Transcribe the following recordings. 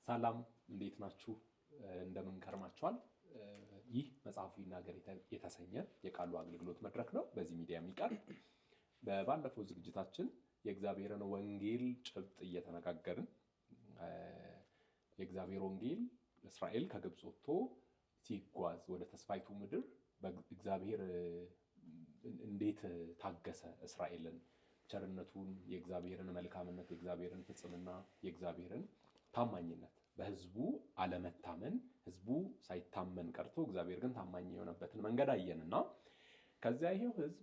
ሰላም እንዴት ናችሁ? እንደምን ከርማችኋል? ይህ መጽሐፉ ይናገር የተሰኘ የቃሉ አገልግሎት መድረክ ነው። በዚህ ሚዲያ የሚቀርብ በባለፈው ዝግጅታችን የእግዚአብሔርን ወንጌል ጭብጥ እየተነጋገርን የእግዚአብሔር ወንጌል እስራኤል ከግብፅ ወጥቶ ሲጓዝ ወደ ተስፋይቱ ምድር እግዚአብሔር እንዴት ታገሰ እስራኤልን ቸርነቱን የእግዚአብሔርን መልካምነት የእግዚአብሔርን ፍጽምና የእግዚአብሔርን ታማኝነት በህዝቡ አለመታመን ህዝቡ ሳይታመን ቀርቶ እግዚአብሔር ግን ታማኝ የሆነበትን መንገድ አየንና ከዚያ ይሄው ህዝብ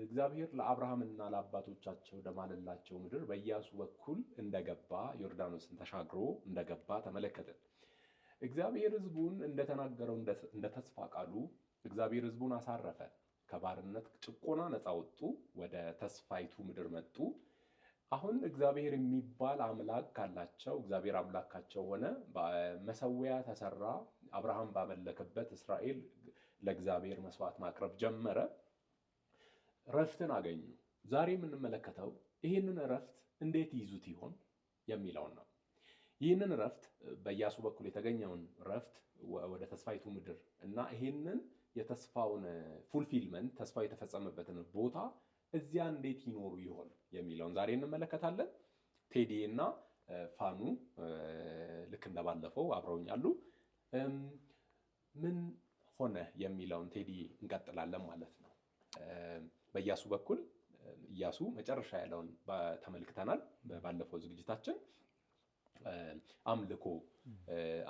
እግዚአብሔር ለአብርሃምና ለአባቶቻቸው ደማለላቸው ምድር በኢያሱ በኩል እንደገባ ዮርዳኖስን ተሻግሮ እንደገባ ተመለከተ። እግዚአብሔር ህዝቡን እንደተናገረው እንደ ተስፋ ቃሉ እግዚአብሔር ህዝቡን አሳረፈ። ከባርነት ጭቆና ነፃ ወጡ፣ ወደ ተስፋይቱ ምድር መጡ። አሁን እግዚአብሔር የሚባል አምላክ ካላቸው እግዚአብሔር አምላካቸው ሆነ። በመሰዊያ ተሰራ። አብርሃም ባመለከበት እስራኤል ለእግዚአብሔር መስዋዕት ማቅረብ ጀመረ። ረፍትን አገኙ። ዛሬ የምንመለከተው ይህንን ረፍት እንዴት ይዙት ይሆን የሚለውን ነው። ይህንን ረፍት በኢያሱ በኩል የተገኘውን ረፍት ወደ ተስፋይቱ ምድር እና ይህንን የተስፋውን ፉልፊልመንት ተስፋው የተፈጸመበትን ቦታ እዚያ እንዴት ይኖሩ ይሆን የሚለውን ዛሬ እንመለከታለን። ቴዲ እና ፋኑ ልክ እንደባለፈው አብረውኛሉ። ምን ሆነ የሚለውን ቴዲ እንቀጥላለን ማለት ነው። በኢያሱ በኩል ኢያሱ መጨረሻ ያለውን ተመልክተናል ባለፈው ዝግጅታችን።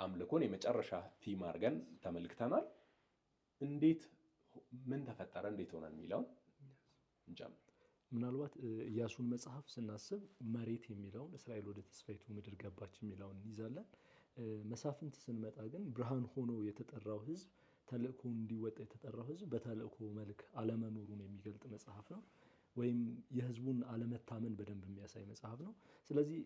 አምልኮን የመጨረሻ ቲም አድርገን ተመልክተናል። እንዴት ምን ተፈጠረ እንዴት ሆነ የሚለውን እንጀምር። ምናልባት ኢያሱን መጽሐፍ ስናስብ መሬት የሚለውን እስራኤል ወደ ተስፋይቱ ምድር ገባች የሚለውን እንይዛለን። መሳፍንት ስንመጣ ግን ብርሃን ሆኖ የተጠራው ህዝብ ተልእኮውን እንዲወጣ የተጠራው ህዝብ በተልእኮ መልክ አለመኖሩን የሚገልጥ መጽሐፍ ነው። ወይም የህዝቡን አለመታመን በደንብ የሚያሳይ መጽሐፍ ነው። ስለዚህ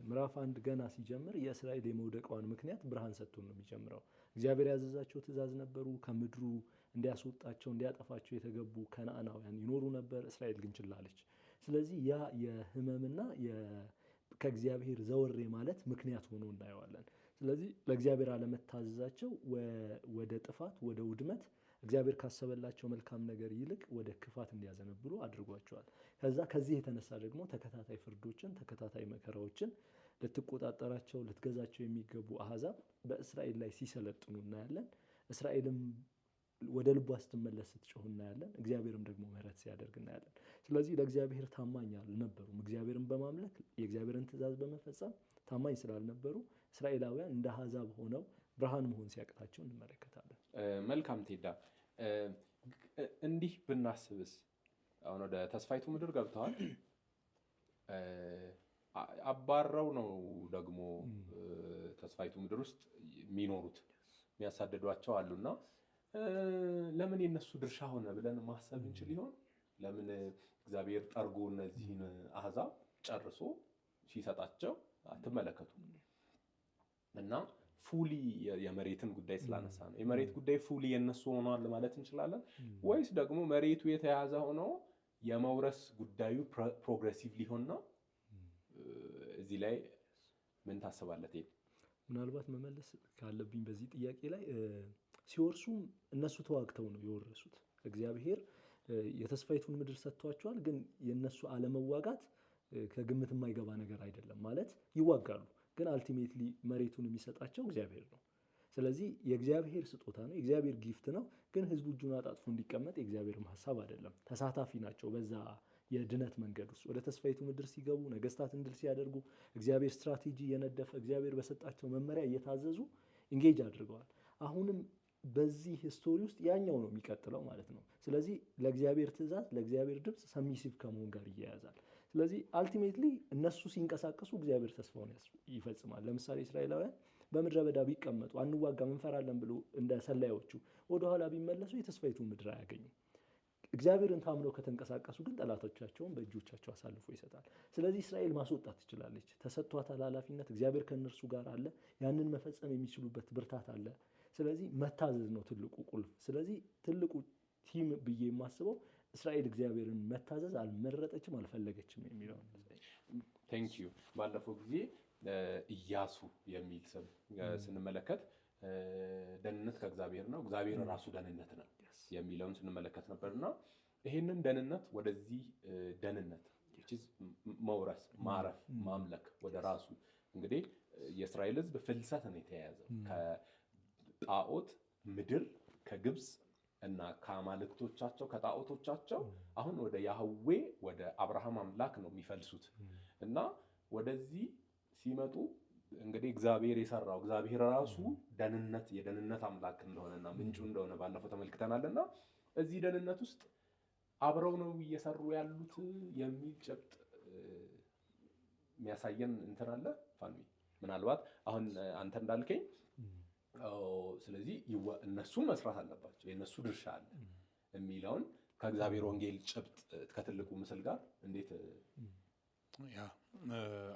ምዕራፍ 1 ገና ሲጀምር የእስራኤል የመውደቋን ምክንያት ብርሃን ሰጥቶ ነው የሚጀምረው። እግዚአብሔር ያዘዛቸው ትእዛዝ ነበሩ። ከምድሩ እንዲያስወጣቸው እንዲያጠፋቸው የተገቡ ከነዓናውያን ይኖሩ ነበር። እስራኤል ግን ችላ አለች። ስለዚህ ያ የህመምና ከእግዚአብሔር ዘወሬ ማለት ምክንያት ሆኖ እናየዋለን። ስለዚህ ለእግዚአብሔር አለመታዘዛቸው ወደ ጥፋት ወደ ውድመት እግዚአብሔር ካሰበላቸው መልካም ነገር ይልቅ ወደ ክፋት እንዲያዘነብሉ አድርጓቸዋል። ከዚህ የተነሳ ደግሞ ተከታታይ ፍርዶችን ተከታታይ መከራዎችን ልትቆጣጠራቸው ልትገዛቸው የሚገቡ አሕዛብ በእስራኤል ላይ ሲሰለጥኑ እናያለን። እስራኤልም ወደ ልቧ ስትመለስ ስትጮህ እናያለን። እግዚአብሔርም ደግሞ ምህረት ሲያደርግ እናያለን። ስለዚህ ለእግዚአብሔር ታማኝ አልነበሩም። እግዚአብሔርን በማምለክ የእግዚአብሔርን ትእዛዝ በመፈጸም ታማኝ ስላልነበሩ እስራኤላውያን እንደ አሕዛብ ሆነው ብርሃን መሆን ሲያቅታቸው እንመለከታለን። መልካም ቴዳ፣ እንዲህ ብናስብስ አሁን ወደ ተስፋይቱ ምድር ገብተዋል። አባረው ነው ደግሞ ተስፋይቱ ምድር ውስጥ የሚኖሩት የሚያሳድዷቸው አሉና ለምን የነሱ ድርሻ ሆነ ብለን ማሰብ እንችል ይሆን? ለምን እግዚአብሔር ጠርጎ እነዚህን አሕዛብ ጨርሶ ሲሰጣቸው አትመለከቱም? እና ፉሊ የመሬትን ጉዳይ ስላነሳ ነው። የመሬት ጉዳይ ፉሊ የነሱ ሆኗል ማለት እንችላለን ወይስ ደግሞ መሬቱ የተያዘ ሆኖ የመውረስ ጉዳዩ ፕሮግሬሲቭ ሊሆን ነው? እዚህ ላይ ምን ታስባለህ? ምናልባት መመለስ ካለብኝ በዚህ ጥያቄ ላይ ሲወርሱም እነሱ ተዋግተው ነው የወረሱት። እግዚአብሔር የተስፋይቱን ምድር ሰጥቷቸዋል። ግን የነሱ አለመዋጋት ከግምት የማይገባ ነገር አይደለም። ማለት ይዋጋሉ፣ ግን አልቲሜትሊ መሬቱን የሚሰጣቸው እግዚአብሔር ነው። ስለዚህ የእግዚአብሔር ስጦታ ነው፣ የእግዚአብሔር ጊፍት ነው። ግን ህዝቡ እጁን አጣጥፎ እንዲቀመጥ የእግዚአብሔርም ሀሳብ አይደለም። ተሳታፊ ናቸው በዛ የድነት መንገድ ውስጥ። ወደ ተስፋይቱ ምድር ሲገቡ ነገስታትን ድል ሲያደርጉ እግዚአብሔር ስትራቴጂ የነደፈ እግዚአብሔር በሰጣቸው መመሪያ እየታዘዙ ኢንጌጅ አድርገዋል። አሁንም በዚህ ስቶሪ ውስጥ ያኛው ነው የሚቀጥለው ማለት ነው። ስለዚህ ለእግዚአብሔር ትእዛዝ ለእግዚአብሔር ድምፅ ሰሚሲቭ ከመሆን ጋር ይያያዛል። ስለዚህ አልቲሜትሊ እነሱ ሲንቀሳቀሱ እግዚአብሔር ተስፋውን ይፈጽማል። ለምሳሌ እስራኤላውያን በምድረ በዳ ቢቀመጡ አንዋጋም እንፈራለን ብሎ እንደ ሰላዮቹ ወደኋላ ቢመለሱ የተስፋይቱ ምድር አያገኙም። እግዚአብሔርን ታምነው ከተንቀሳቀሱ ግን ጠላቶቻቸውን በእጆቻቸው አሳልፎ ይሰጣል። ስለዚህ እስራኤል ማስወጣት ትችላለች። ተሰጥቷታል ኃላፊነት። እግዚአብሔር ከእነርሱ ጋር አለ። ያንን መፈጸም የሚችሉበት ብርታት አለ። ስለዚህ መታዘዝ ነው ትልቁ ቁልፍ። ስለዚህ ትልቁ ቲም ብዬ የማስበው እስራኤል እግዚአብሔርን መታዘዝ አልመረጠችም አልፈለገችም የሚለው ነው። ቴንክ ዩ። ባለፈው ጊዜ ኢያሱ የሚል ስም ስንመለከት ደህንነት ከእግዚአብሔር ነው፣ እግዚአብሔር ራሱ ደህንነት ነው የሚለውን ስንመለከት ነበርና ይሄንን ደህንነት ወደዚህ ደህንነት መውረስ፣ ማረፍ፣ ማምለክ ወደ ራሱ እንግዲህ የእስራኤል ሕዝብ ፍልሰት ነው የተያያዘው ከጣዖት ምድር ከግብፅ እና ከአማልክቶቻቸው ከጣዖቶቻቸው አሁን ወደ ያህዌ ወደ አብርሃም አምላክ ነው የሚፈልሱት እና ወደዚህ ሲመጡ እንግዲህ እግዚአብሔር የሰራው እግዚአብሔር ራሱ ደህንነት የደህንነት አምላክ እንደሆነና ምንጩ እንደሆነ ባለፈው ተመልክተናልና እዚህ ደህንነት ውስጥ አብረው ነው እየሰሩ ያሉት የሚል ጭብጥ የሚያሳየን እንትን አለ ፋኒ። ምናልባት አሁን አንተ እንዳልከኝ ስለዚህ እነሱም መስራት አለባቸው የእነሱ ድርሻ አለ የሚለውን ከእግዚአብሔር ወንጌል ጭብጥ ከትልቁ ምስል ጋር እንዴት ያ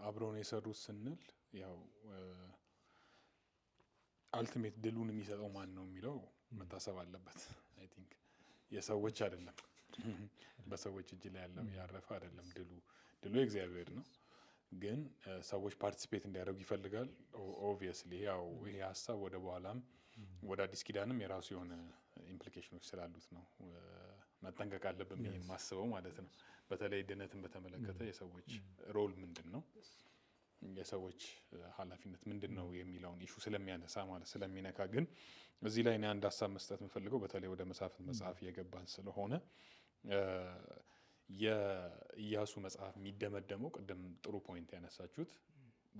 አብረው ነው የሰሩት ስንል ያው አልቲሜት ድሉን የሚሰጠው ማን ነው የሚለው መታሰብ አለበት። አይ ቲንክ የሰዎች አይደለም በሰዎች እጅ ላይ ያረፈ አይደለም። ድሉ የእግዚአብሔር ነው። ግን ሰዎች ፓርቲሲፔት እንዲያደርጉ ይፈልጋል። ኦብቪየስሊ ያው ይሄ ሀሳብ ወደ በኋላም ወደ አዲስ ኪዳንም የራሱ የሆነ ኢምፕሊኬሽኖች ስላሉት ነው መጠንቀቅ አለብን ብዬ የማስበው ማለት ነው። በተለይ ድነትን በተመለከተ የሰዎች ሮል ምንድን ነው፣ የሰዎች ኃላፊነት ምንድን ነው የሚለውን ኢሹ ስለሚያነሳ ማለት ስለሚነካ፣ ግን እዚህ ላይ እኔ አንድ ሀሳብ መስጠት የምፈልገው በተለይ ወደ መሳፍንት መጽሐፍ እየገባን ስለሆነ የኢያሱ መጽሐፍ የሚደመደመው ቅድም ጥሩ ፖይንት ያነሳችሁት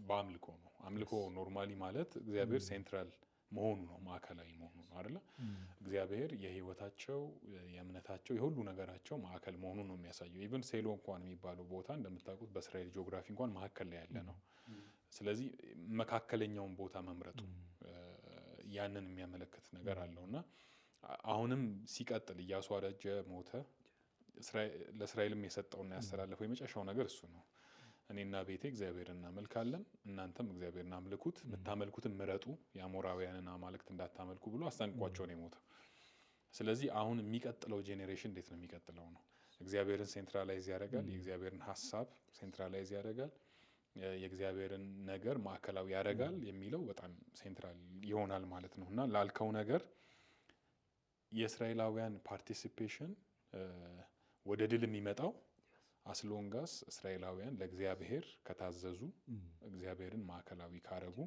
በአምልኮ ነው። አምልኮ ኖርማሊ ማለት እግዚአብሔር ሴንትራል መሆኑ ነው፣ ማዕከላዊ መሆኑ ነው አይደለ? እግዚአብሔር የህይወታቸው የእምነታቸው የሁሉ ነገራቸው ማዕከል መሆኑ ነው የሚያሳየው። ኢቭን ሴሎ እንኳን የሚባለው ቦታ እንደምታውቁት በእስራኤል ጂኦግራፊ እንኳን ማዕከል ላይ ያለ ነው። ስለዚህ መካከለኛውን ቦታ መምረጡ ያንን የሚያመለክት ነገር አለውና አሁንም ሲቀጥል ኢያሱ አረጀ፣ ሞተ። ለእስራኤልም የሰጠውና ያስተላለፈው የመጨረሻው ነገር እሱ ነው። እኔና ቤቴ እግዚአብሔርን እናመልካለን፣ እናንተም እግዚአብሔርን አምልኩት፣ የምታመልኩትን ምረጡ፣ የአሞራውያንን አማልክት እንዳታመልኩ ብሎ አስጠንቅቋቸው ነው የሞተው። ስለዚህ አሁን የሚቀጥለው ጄኔሬሽን እንዴት ነው የሚቀጥለው ነው። እግዚአብሔርን ሴንትራላይዝ ያደርጋል፣ የእግዚአብሔርን ሀሳብ ሴንትራላይዝ ያደርጋል፣ የእግዚአብሔርን ነገር ማዕከላዊ ያደርጋል የሚለው በጣም ሴንትራል ይሆናል ማለት ነው። እና ላልከው ነገር የእስራኤላውያን ፓርቲሲፔሽን ወደ ድል የሚመጣው አስሎንጋስ እስራኤላውያን ለእግዚአብሔር ከታዘዙ፣ እግዚአብሔርን ማዕከላዊ ካረጉ፣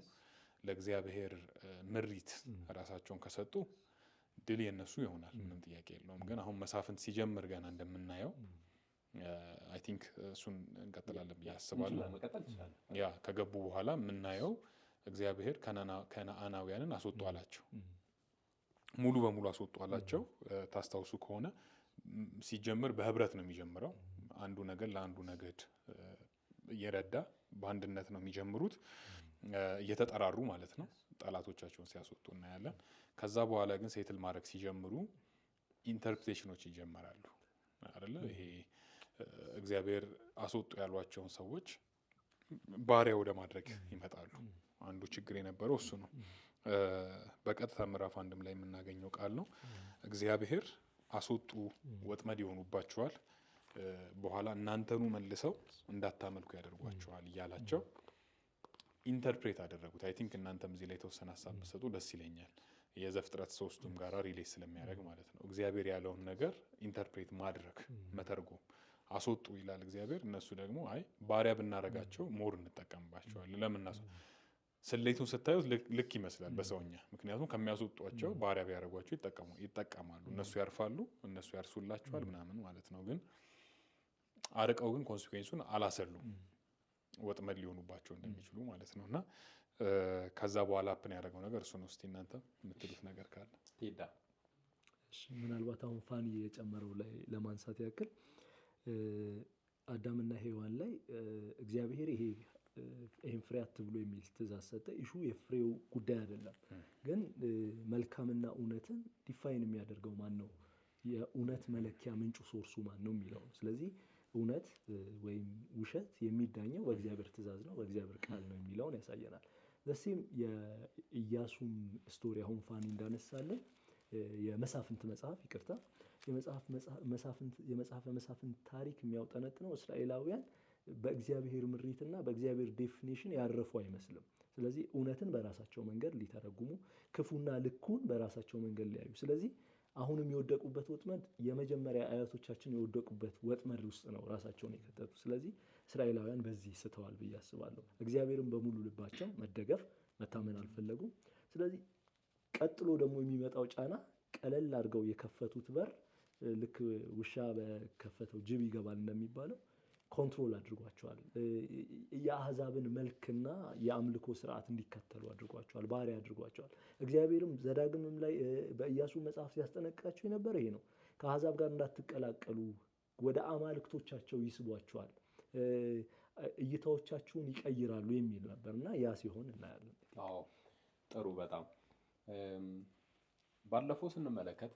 ለእግዚአብሔር ምሪት ራሳቸውን ከሰጡ ድል የነሱ ይሆናል፣ ምንም ጥያቄ የለውም። ግን አሁን መሳፍንት ሲጀምር ገና እንደምናየው አይ ቲንክ እሱን እንቀጥላለን ብዬ አስባለሁ። ያ ከገቡ በኋላ የምናየው እግዚአብሔር ከነአናውያንን አስወጡ አላቸው፣ ሙሉ በሙሉ አስወጡ አላቸው። ታስታውሱ ከሆነ ሲጀምር በህብረት ነው የሚጀምረው። አንዱ ነገድ ለአንዱ ነገድ እየረዳ በአንድነት ነው የሚጀምሩት፣ እየተጠራሩ ማለት ነው። ጠላቶቻቸውን ሲያስወጡ እናያለን። ከዛ በኋላ ግን ሴትል ማድረግ ሲጀምሩ ኢንተርፕሬሽኖች ይጀመራሉ አይደለ? ይሄ እግዚአብሔር አስወጡ ያሏቸውን ሰዎች ባሪያ ወደ ማድረግ ይመጣሉ። አንዱ ችግር የነበረው እሱ ነው። በቀጥታ ምዕራፍ 1 ላይ የምናገኘው ቃል ነው። እግዚአብሔር አስወጡ፣ ወጥመድ ይሆኑባቸዋል፣ በኋላ እናንተኑ መልሰው እንዳታመልኩ ያደርጓቸዋል እያላቸው ኢንተርፕሬት አደረጉት። አይ ቲንክ እናንተም እዚህ ላይ የተወሰነ ሀሳብ ብትሰጡ ደስ ይለኛል። የዘፍጥረት 3ም ጋራ ሪሌት ስለሚያደርግ ማለት ነው። እግዚአብሔር ያለውን ነገር ኢንተርፕሬት ማድረግ መተርጎም። አስወጡ ይላል እግዚአብሔር፣ እነሱ ደግሞ አይ ባሪያ ብናረጋቸው ሞር እንጠቀምባቸዋለን። ለምን ስሌቱን ስታዩት ልክ ይመስላል በሰውኛ። ምክንያቱም ከሚያስወጧቸው ባሪያ ቢያደርጓቸው ይጠቀማሉ፣ እነሱ ያርፋሉ፣ እነሱ ያርሱላቸዋል ምናምን ማለት ነው። ግን አርቀው ግን ኮንሲኩዌንሱን አላሰሉም፣ ወጥመድ ሊሆኑባቸው እንደሚችሉ ማለት ነው። እና ከዛ በኋላ አፕን ያደረገው ነገር እሱ ነው። እስቲ እናንተ የምትሉት ነገር ካለ ሄዳ። ምናልባት አሁን ፋኒ የጨመረው ላይ ለማንሳት ያክል አዳምና ሔዋን ላይ እግዚአብሔር ይሄን ፍሬ አትብሉ የሚል ትእዛዝ ሰጠ። ኢሹ የፍሬው ጉዳይ አይደለም፣ ግን መልካምና እውነትን ዲፋይን የሚያደርገው ማን ነው፣ የእውነት መለኪያ ምንጩ ሶርሱ ማን ነው የሚለው። ስለዚህ እውነት ወይም ውሸት የሚዳኘው በእግዚአብሔር ትእዛዝ ነው፣ በእግዚአብሔር ቃል ነው የሚለውን ያሳየናል። ዘሴም የኢያሱም ስቶሪ አሁን ፋኒ እንዳነሳለን የመሳፍንት መጽሐፍ የመጽሐፈ መሳፍንት ታሪክ የሚያውጠነጥነው እስራኤላውያን በእግዚአብሔር ምሪትና በእግዚአብሔር ዴፊኒሽን ያረፉ አይመስልም። ስለዚህ እውነትን በራሳቸው መንገድ ሊተረጉሙ፣ ክፉና ልኩን በራሳቸው መንገድ ሊያዩ፣ ስለዚህ አሁንም የወደቁበት ወጥመድ የመጀመሪያ አያቶቻችን የወደቁበት ወጥመድ ውስጥ ነው ራሳቸውን የከተቱ። ስለዚህ እስራኤላውያን በዚህ ስተዋል ብዬ አስባለሁ። እግዚአብሔርን በሙሉ ልባቸው መደገፍ መታመን አልፈለጉም። ስለዚህ ቀጥሎ ደግሞ የሚመጣው ጫና ቀለል አድርገው የከፈቱት በር ልክ ውሻ በከፈተው ጅብ ይገባል እንደሚባለው ኮንትሮል አድርጓቸዋል። የአሕዛብን መልክና የአምልኮ ስርዓት እንዲከተሉ አድርጓቸዋል፣ ባሪያ አድርጓቸዋል። እግዚአብሔርም ዘዳግምም ላይ በኢያሱ መጽሐፍ ሲያስጠነቅቃቸው የነበረ ይሄ ነው። ከአሕዛብ ጋር እንዳትቀላቀሉ ወደ አማልክቶቻቸው ይስቧቸዋል፣ እይታዎቻችሁን ይቀይራሉ የሚል ነበር እና ያ ሲሆን እናያለን። አዎ ጥሩ። በጣም ባለፈው ስንመለከት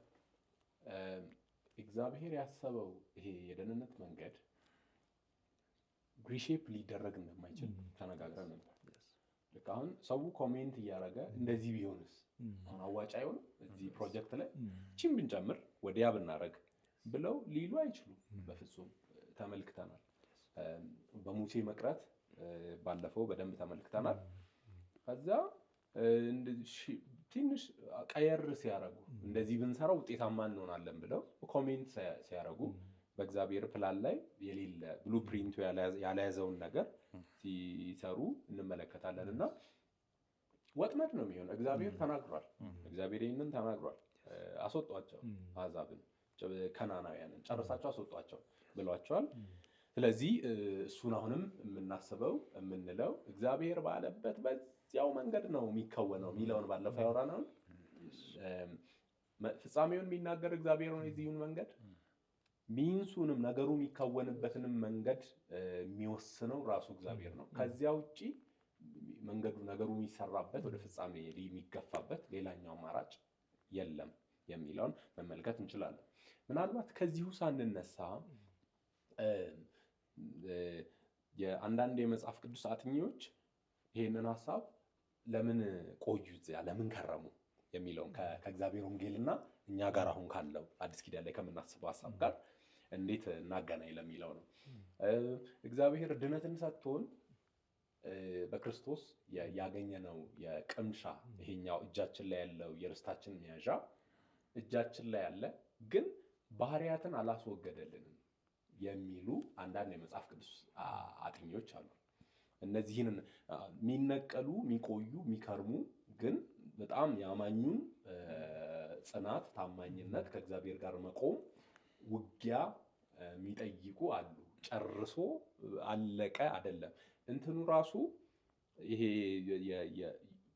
እግዚአብሔር ያሰበው ይሄ የደህንነት መንገድ ሪሼፕ ሊደረግ እንደማይችል ተነጋግረን ነበር። ልክ አሁን ሰው ኮሜንት እያደረገ እንደዚህ ቢሆንስ አሁን አዋጭ አይሆንም እዚህ ፕሮጀክት ላይ ቺም ብንጨምር ወዲያ ብናረግ ብለው ሊሉ አይችሉም በፍጹም። ተመልክተናል። በሙሴ መቅረት ባለፈው በደንብ ተመልክተናል። ከዛ ትንሽ ቀየር ሲያረጉ እንደዚህ ብንሰራ ውጤታማ እንሆናለን ብለው ኮሜንት ሲያረጉ በእግዚአብሔር ፕላን ላይ የሌለ ብሉፕሪንቱ ያልያዘውን ነገር ሲሰሩ እንመለከታለን። እና ወጥመድ ነው የሚሆነው። እግዚአብሔር ተናግሯል። እግዚአብሔር ይህንን ተናግሯል። አስወጧቸው፣ አሕዛብን ከናናውያንን ጨርሳቸው አስወጧቸው ብሏቸዋል። ስለዚህ እሱን አሁንም የምናስበው የምንለው እግዚአብሔር ባለበት በዚያው መንገድ ነው የሚከወነው የሚለውን ባለፈው ያወራነውን ፍጻሜውን የሚናገር እግዚአብሔር ነው። የዚሁን መንገድ ሚንሱንም ነገሩ የሚከወንበትንም መንገድ የሚወስነው ራሱ እግዚአብሔር ነው። ከዚያ ውጪ መንገዱ ነገሩ የሚሰራበት ወደ ፍጻሜ የሚገፋበት ሌላኛው አማራጭ የለም የሚለውን መመልከት እንችላለን። ምናልባት ከዚሁ ሳንነሳ የአንዳንድ የመጽሐፍ ቅዱስ አጥኚዎች ይሄንን ሀሳብ ለምን ቆዩ እዚያ ለምን ከረሙ የሚለውን ከእግዚአብሔር ወንጌልና እኛ ጋር አሁን ካለው አዲስ ኪዳን ላይ ከምናስበው ሀሳብ ጋር እንዴት እናገናኝ ለሚለው ነው። እግዚአብሔር ድነትን ሰጥቶን በክርስቶስ ያገኘነው የቅምሻ ይሄኛው እጃችን ላይ ያለው የርስታችን መያዣ እጃችን ላይ ያለ ግን ባህሪያትን አላስወገደልንም የሚሉ አንዳንድ የመጽሐፍ ቅዱስ አጥኚዎች አሉ። እነዚህን የሚነቀሉ የሚቆዩ የሚከርሙ ግን በጣም ያማኙን ጽናት፣ ታማኝነት፣ ከእግዚአብሔር ጋር መቆም ውጊያ የሚጠይቁ አሉ። ጨርሶ አለቀ አይደለም። እንትኑ ራሱ ይሄ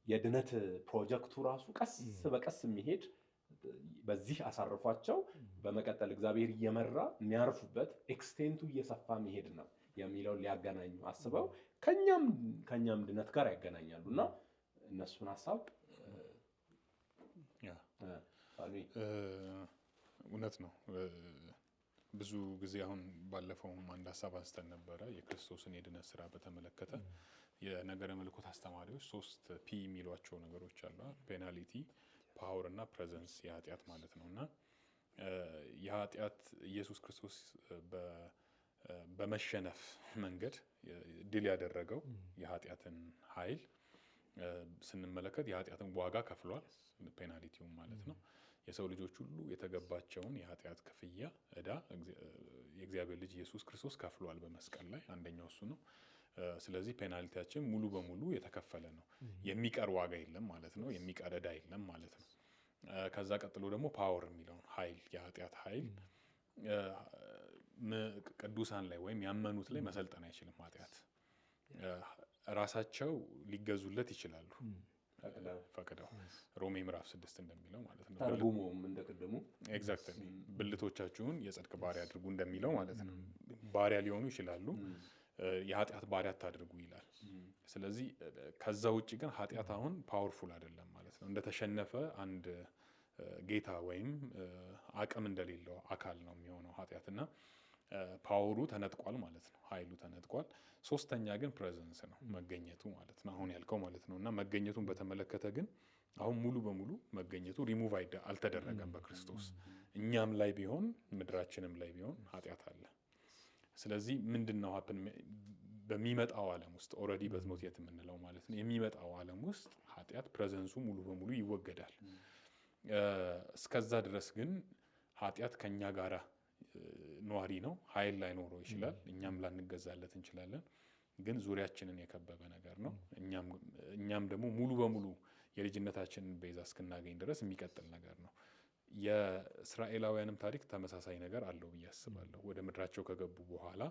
የድነት ፕሮጀክቱ ራሱ ቀስ በቀስ የሚሄድ በዚህ አሳርፏቸው በመቀጠል እግዚአብሔር እየመራ የሚያርፉበት ኤክስቴንቱ እየሰፋ መሄድ ነው የሚለውን ሊያገናኙ አስበው ከኛም ድነት ጋር ያገናኛሉ እና እነሱን ሀሳብ እውነት ነው። ብዙ ጊዜ አሁን ባለፈውም አንድ ሀሳብ አንስተን ነበረ የክርስቶስን የድነት ስራ በተመለከተ የነገረ መለኮት አስተማሪዎች 3 ፒ የሚሏቸው ነገሮች አሉ። ፔናሊቲ፣ ፓወር እና ፕሬዘንስ የኃጢአት ማለት ነው። እና የኃጢአት ኢየሱስ ክርስቶስ በመሸነፍ መንገድ ድል ያደረገው የኃጢአትን ኃይል ስንመለከት የኃጢአትን ዋጋ ከፍሏል። ፔናሊቲውን ማለት ነው። የሰው ልጆች ሁሉ የተገባቸውን የኃጢአት ክፍያ ዕዳ የእግዚአብሔር ልጅ ኢየሱስ ክርስቶስ ከፍሏል በመስቀል ላይ። አንደኛው እሱ ነው። ስለዚህ ፔናልቲያችን ሙሉ በሙሉ የተከፈለ ነው። የሚቀር ዋጋ የለም ማለት ነው። የሚቀር ዕዳ የለም ማለት ነው። ከዛ ቀጥሎ ደግሞ ፓወር የሚለውን ኃይል፣ የኃጢአት ኃይል ቅዱሳን ላይ ወይም ያመኑት ላይ መሰልጠን አይችልም። ኃጢአት ራሳቸው ሊገዙለት ይችላሉ ፈቅደው ሮሜ ምዕራፍ 6 እንደሚለው ማለት ነው። ተርጉሞም እንደቀደሙ ኤግዛክትሊ ብልቶቻችሁን የጽድቅ ባሪያ አድርጉ እንደሚለው ማለት ነው። ባሪያ ሊሆኑ ይችላሉ። የኃጢአት ባሪያ አታድርጉ ይላል። ስለዚህ ከዛ ውጭ ግን ኃጢአት አሁን ፓወርፉል አይደለም ማለት ነው። እንደተሸነፈ አንድ ጌታ ወይም አቅም እንደሌለው አካል ነው የሚሆነው ኃጢአትና ፓወሩ ተነጥቋል ማለት ነው። ኃይሉ ተነጥቋል። ሶስተኛ ግን ፕሬዘንስ ነው፣ መገኘቱ ማለት ነው። አሁን ያልከው ማለት ነው። እና መገኘቱን በተመለከተ ግን አሁን ሙሉ በሙሉ መገኘቱ ሪሙቭ አልተደረገም በክርስቶስ። እኛም ላይ ቢሆን ምድራችንም ላይ ቢሆን ኃጢአት አለ። ስለዚህ ምንድነው ሀፕን በሚመጣው ዓለም ውስጥ ኦልሬዲ በዝኖት የት የምንለው ማለት ነው የሚመጣው ዓለም ውስጥ ኃጢአት ፕሬዘንሱ ሙሉ በሙሉ ይወገዳል። እስከዛ ድረስ ግን ኃጢአት ከኛ ጋራ ነዋሪ ነው። ኃይል ላይኖረው ይችላል፣ እኛም ላንገዛለት እንችላለን። ግን ዙሪያችንን የከበበ ነገር ነው። እኛም ደግሞ ሙሉ በሙሉ የልጅነታችንን ቤዛ እስክናገኝ ድረስ የሚቀጥል ነገር ነው። የእስራኤላውያንም ታሪክ ተመሳሳይ ነገር አለው ብዬ አስባለሁ። ወደ ምድራቸው ከገቡ በኋላ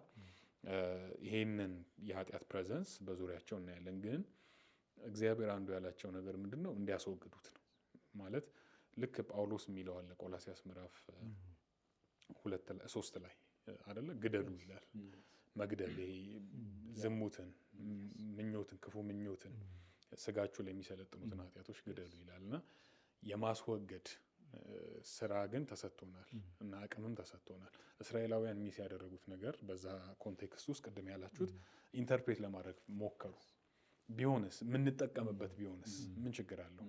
ይሄንን የኃጢአት ፕሬዘንስ በዙሪያቸው እናያለን። ግን እግዚአብሔር አንዱ ያላቸው ነገር ምንድነው? እንዲያስወግዱት ነው ማለት ልክ ጳውሎስ የሚለው አለ ቆላስይስ ምዕራፍ 2:3 ላይ አይደለ? ግደሉ ይላል። መግደል ይሄ ዝሙትን፣ ምኞትን፣ ክፉ ምኞትን ስጋችሁ ላይ የሚሰለጥኑትን ኃጢአቶች ግደሉ ይላልና የማስወገድ ስራ ግን ተሰጥቶናል እና አቅምም ተሰጥቶናል። እስራኤላውያን ሚስ ያደረጉት ነገር በዛ ኮንቴክስት ውስጥ ቅድም ያላችሁት ኢንተርፕሬት ለማድረግ ሞከሩ። ቢሆንስ የምንጠቀምበት ቢሆንስ ምን ችግር አለው?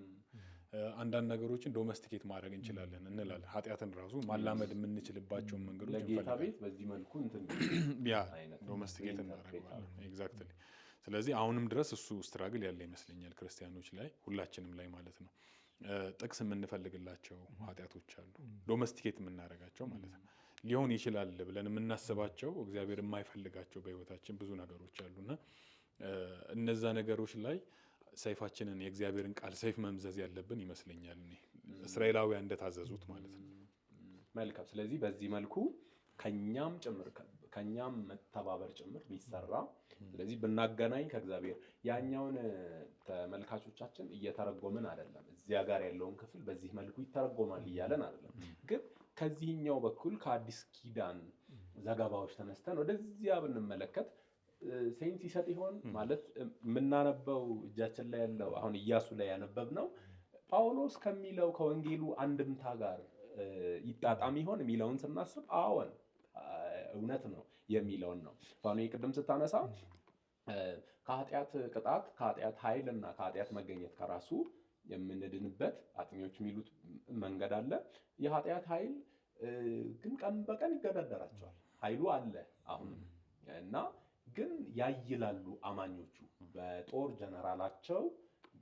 አንዳንድ ነገሮችን ዶሜስቲኬት ማድረግ እንችላለን እንላለን። ኃጢአትን ራሱ ማላመድ የምንችልባቸውን መንገዶች ለጌታ ቤት በዚህ መልኩ እንትን ያ ዶሜስቲኬት እናደርጋለን። ኤግዛክትሊ። ስለዚህ አሁንም ድረስ እሱ ስትራግል ያለ ይመስለኛል ክርስቲያኖች ላይ፣ ሁላችንም ላይ ማለት ነው። ጥቅስ የምንፈልግላቸው ኃጢአቶች አሉ፣ ዶሜስቲኬት የምናደርጋቸው ማለት ነው። ሊሆን ይችላል ብለን የምናስባቸው እግዚአብሔር የማይፈልጋቸው በህይወታችን ብዙ ነገሮች አሉና እነዛ ነገሮች ላይ ሰይፋችንን የእግዚአብሔርን ቃል ሰይፍ መምዘዝ ያለብን ይመስለኛል። እኔ እስራኤላውያን እንደታዘዙት ማለት ነው። መልካም። ስለዚህ በዚህ መልኩ ከኛም ጭምር ከኛም መተባበር ጭምር ቢሰራ፣ ስለዚህ ብናገናኝ ከእግዚአብሔር ያኛውን ተመልካቾቻችን እየተረጎምን አይደለም። እዚያ ጋር ያለውን ክፍል በዚህ መልኩ ይተረጎማል እያለን አይደለም። ግን ከዚህኛው በኩል ከአዲስ ኪዳን ዘገባዎች ተነስተን ወደዚያ ብንመለከት ሴንስ ይሰጥ ይሆን ማለት የምናነበው እጃችን ላይ ያለው አሁን ኢያሱ ላይ ያነበብነው ጳውሎስ ከሚለው ከወንጌሉ አንድምታ ጋር ይጣጣም ይሆን የሚለውን ስናስብ አዎን እውነት ነው የሚለውን ነው። ፋኖ ቅድም ስታነሳ ከኃጢአት ቅጣት፣ ከኃጢአት ኃይል እና ከኃጢአት መገኘት ከራሱ የምንድንበት አጥኞች የሚሉት መንገድ አለ። የኃጢአት ኃይል ግን ቀን በቀን ይገዳደራቸዋል። ኃይሉ አለ አሁንም እና ግን ያይላሉ አማኞቹ በጦር ጀነራላቸው፣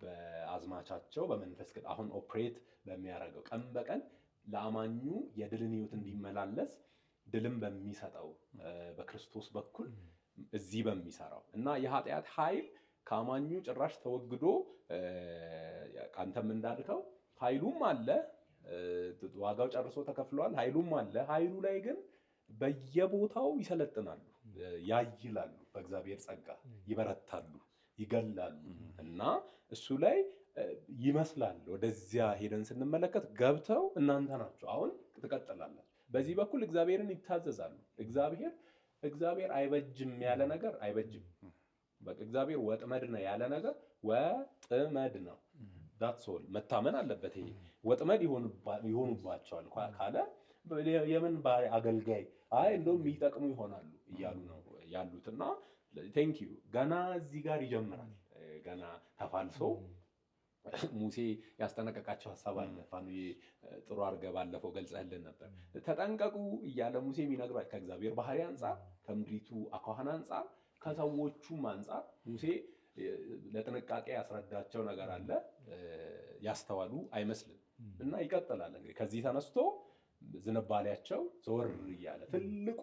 በአዝማቻቸው፣ በመንፈስ ቅዱስ አሁን ኦፕሬት በሚያደርገው ቀን በቀን ለአማኙ የድልን ህይወት እንዲመላለስ ድልን በሚሰጠው በክርስቶስ በኩል እዚህ በሚሰራው እና የኃጢአት ኃይል ከአማኙ ጭራሽ ተወግዶ አንተም እንዳልከው ኃይሉም አለ፣ ዋጋው ጨርሶ ተከፍሏል። ኃይሉም አለ። ኃይሉ ላይ ግን በየቦታው ይሰለጥናሉ፣ ያይላሉ፣ በእግዚአብሔር ጸጋ ይበረታሉ፣ ይገላሉ እና እሱ ላይ ይመስላል ወደዚያ ሄደን ስንመለከት ገብተው እናንተ ናችሁ አሁን ትቀጥላላችሁ። በዚህ በኩል እግዚአብሔርን ይታዘዛሉ። እግዚአብሔር አይበጅም ያለ ነገር አይበጅም። በቃ እግዚአብሔር ወጥመድ ነው ያለ ነገር ወጥመድ ነው። ዳትስ ኦል መታመን አለበት። ይሄ ወጥመድ ይሆኑባቸዋል ካለ የምን ባሪያ አገልጋይ እንደውም የሚጠቅሙ ይሆናሉ እያሉ ነው ያሉትና ቴንክ ዩ ገና እዚህ ጋር ይጀምራል። ገና ተፋልሶ ሙሴ ያስጠነቀቃቸው ሐሳብ አለ። ፋኑዬ ጥሩ አድርገህ ባለፈው ገልጸህልን ነበር። ተጠንቀቁ እያለ ሙሴ የሚነግራቸው ከእግዚአብሔር ባህሪ አንጻር፣ ከምድሪቱ አኳኋን አንጻር፣ ከሰዎቹም አንጻር ሙሴ ለጥንቃቄ ያስረዳቸው ነገር አለ። ያስተዋሉ አይመስልም እና ይቀጥላል። እንግዲህ ከዚህ ተነስቶ ዝንባሌያቸው ዘወር እያለ ትልቁ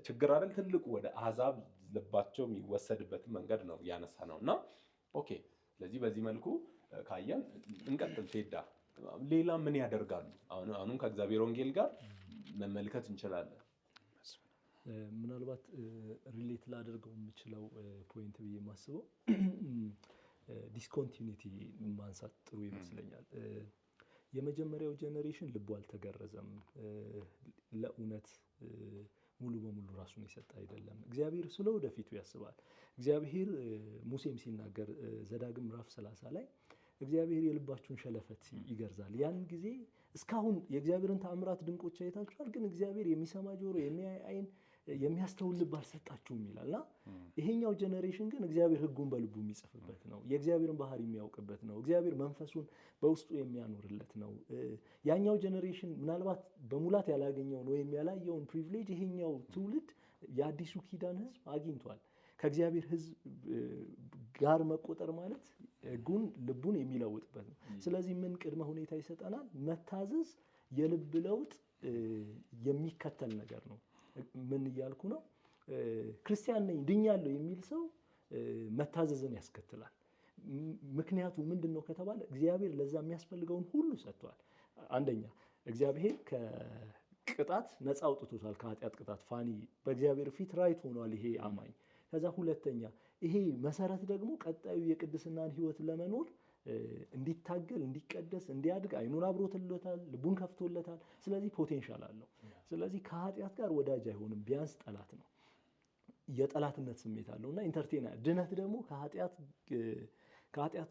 ችግር አይደል፣ ትልቁ ወደ አሕዛብ ልባቸው የሚወሰድበትን መንገድ ነው ያነሳ ነው እና ኦኬ። ስለዚህ በዚህ መልኩ ካየን እንቀጥል። ፌዳ ሌላ ምን ያደርጋሉ? አሁንም ከእግዚአብሔር ወንጌል ጋር መመልከት እንችላለን። ምናልባት ሪሌት ላደርገው የምችለው ፖይንት ብዬ የማስበው ዲስኮንቲኒቲ ማንሳት ጥሩ ይመስለኛል። የመጀመሪያው ጄኔሬሽን ልቡ አልተገረዘም። ለእውነት ሙሉ በሙሉ ራሱን የሰጠ አይደለም። እግዚአብሔር ስለ ወደፊቱ ያስባል። እግዚአብሔር ሙሴም ሲናገር ዘዳግም ምዕራፍ 30 ላይ እግዚአብሔር የልባችሁን ሸለፈት ይገርዛል። ያን ጊዜ እስካሁን የእግዚአብሔርን ተአምራት ድንቆች አይታችኋል፣ ግን እግዚአብሔር የሚሰማ ጆሮ፣ የሚያይ ዓይን የሚያስተውል ልብ አልሰጣችሁም ይላልና ይሄኛው ጀነሬሽን ግን እግዚአብሔር ሕጉን በልቡ የሚጽፍበት ነው። የእግዚአብሔርን ባህሪ የሚያውቅበት ነው። እግዚአብሔር መንፈሱን በውስጡ የሚያኖርለት ነው። ያኛው ጀነሬሽን ምናልባት በሙላት ያላገኘውን ወይም ያላየውን ፕሪቪሌጅ ይሄኛው ትውልድ የአዲሱ ኪዳን ሕዝብ አግኝቷል። ከእግዚአብሔር ሕዝብ ጋር መቆጠር ማለት ሕጉን ልቡን የሚለውጥበት ነው። ስለዚህ ምን ቅድመ ሁኔታ ይሰጠናል? መታዘዝ የልብ ለውጥ የሚከተል ነገር ነው። ምን እያልኩ ነው? ክርስቲያን ነኝ ድኛለሁ የሚል ሰው መታዘዝን ያስከትላል። ምክንያቱ ምንድን ነው ከተባለ እግዚአብሔር ለዛ የሚያስፈልገውን ሁሉ ሰጥቷል። አንደኛ እግዚአብሔር ከቅጣት ነፃ አውጥቶታል፣ ከኃጢአት ቅጣት ፋኒ በእግዚአብሔር ፊት ራይት ሆኗል ይሄ አማኝ። ከዛ ሁለተኛ ይሄ መሰረት ደግሞ ቀጣዩ የቅድስናን ህይወት ለመኖር እንዲታገል እንዲቀደስ እንዲያድግ አይኑን አብሮትለታል፣ ልቡን ከፍቶለታል። ስለዚህ ፖቴንሻል አለው። ስለዚህ ከኃጢአት ጋር ወዳጅ አይሆንም፣ ቢያንስ ጠላት ነው። የጠላትነት ስሜት አለውና ኢንተርቴና ድነት ደግሞ ከኃጢአት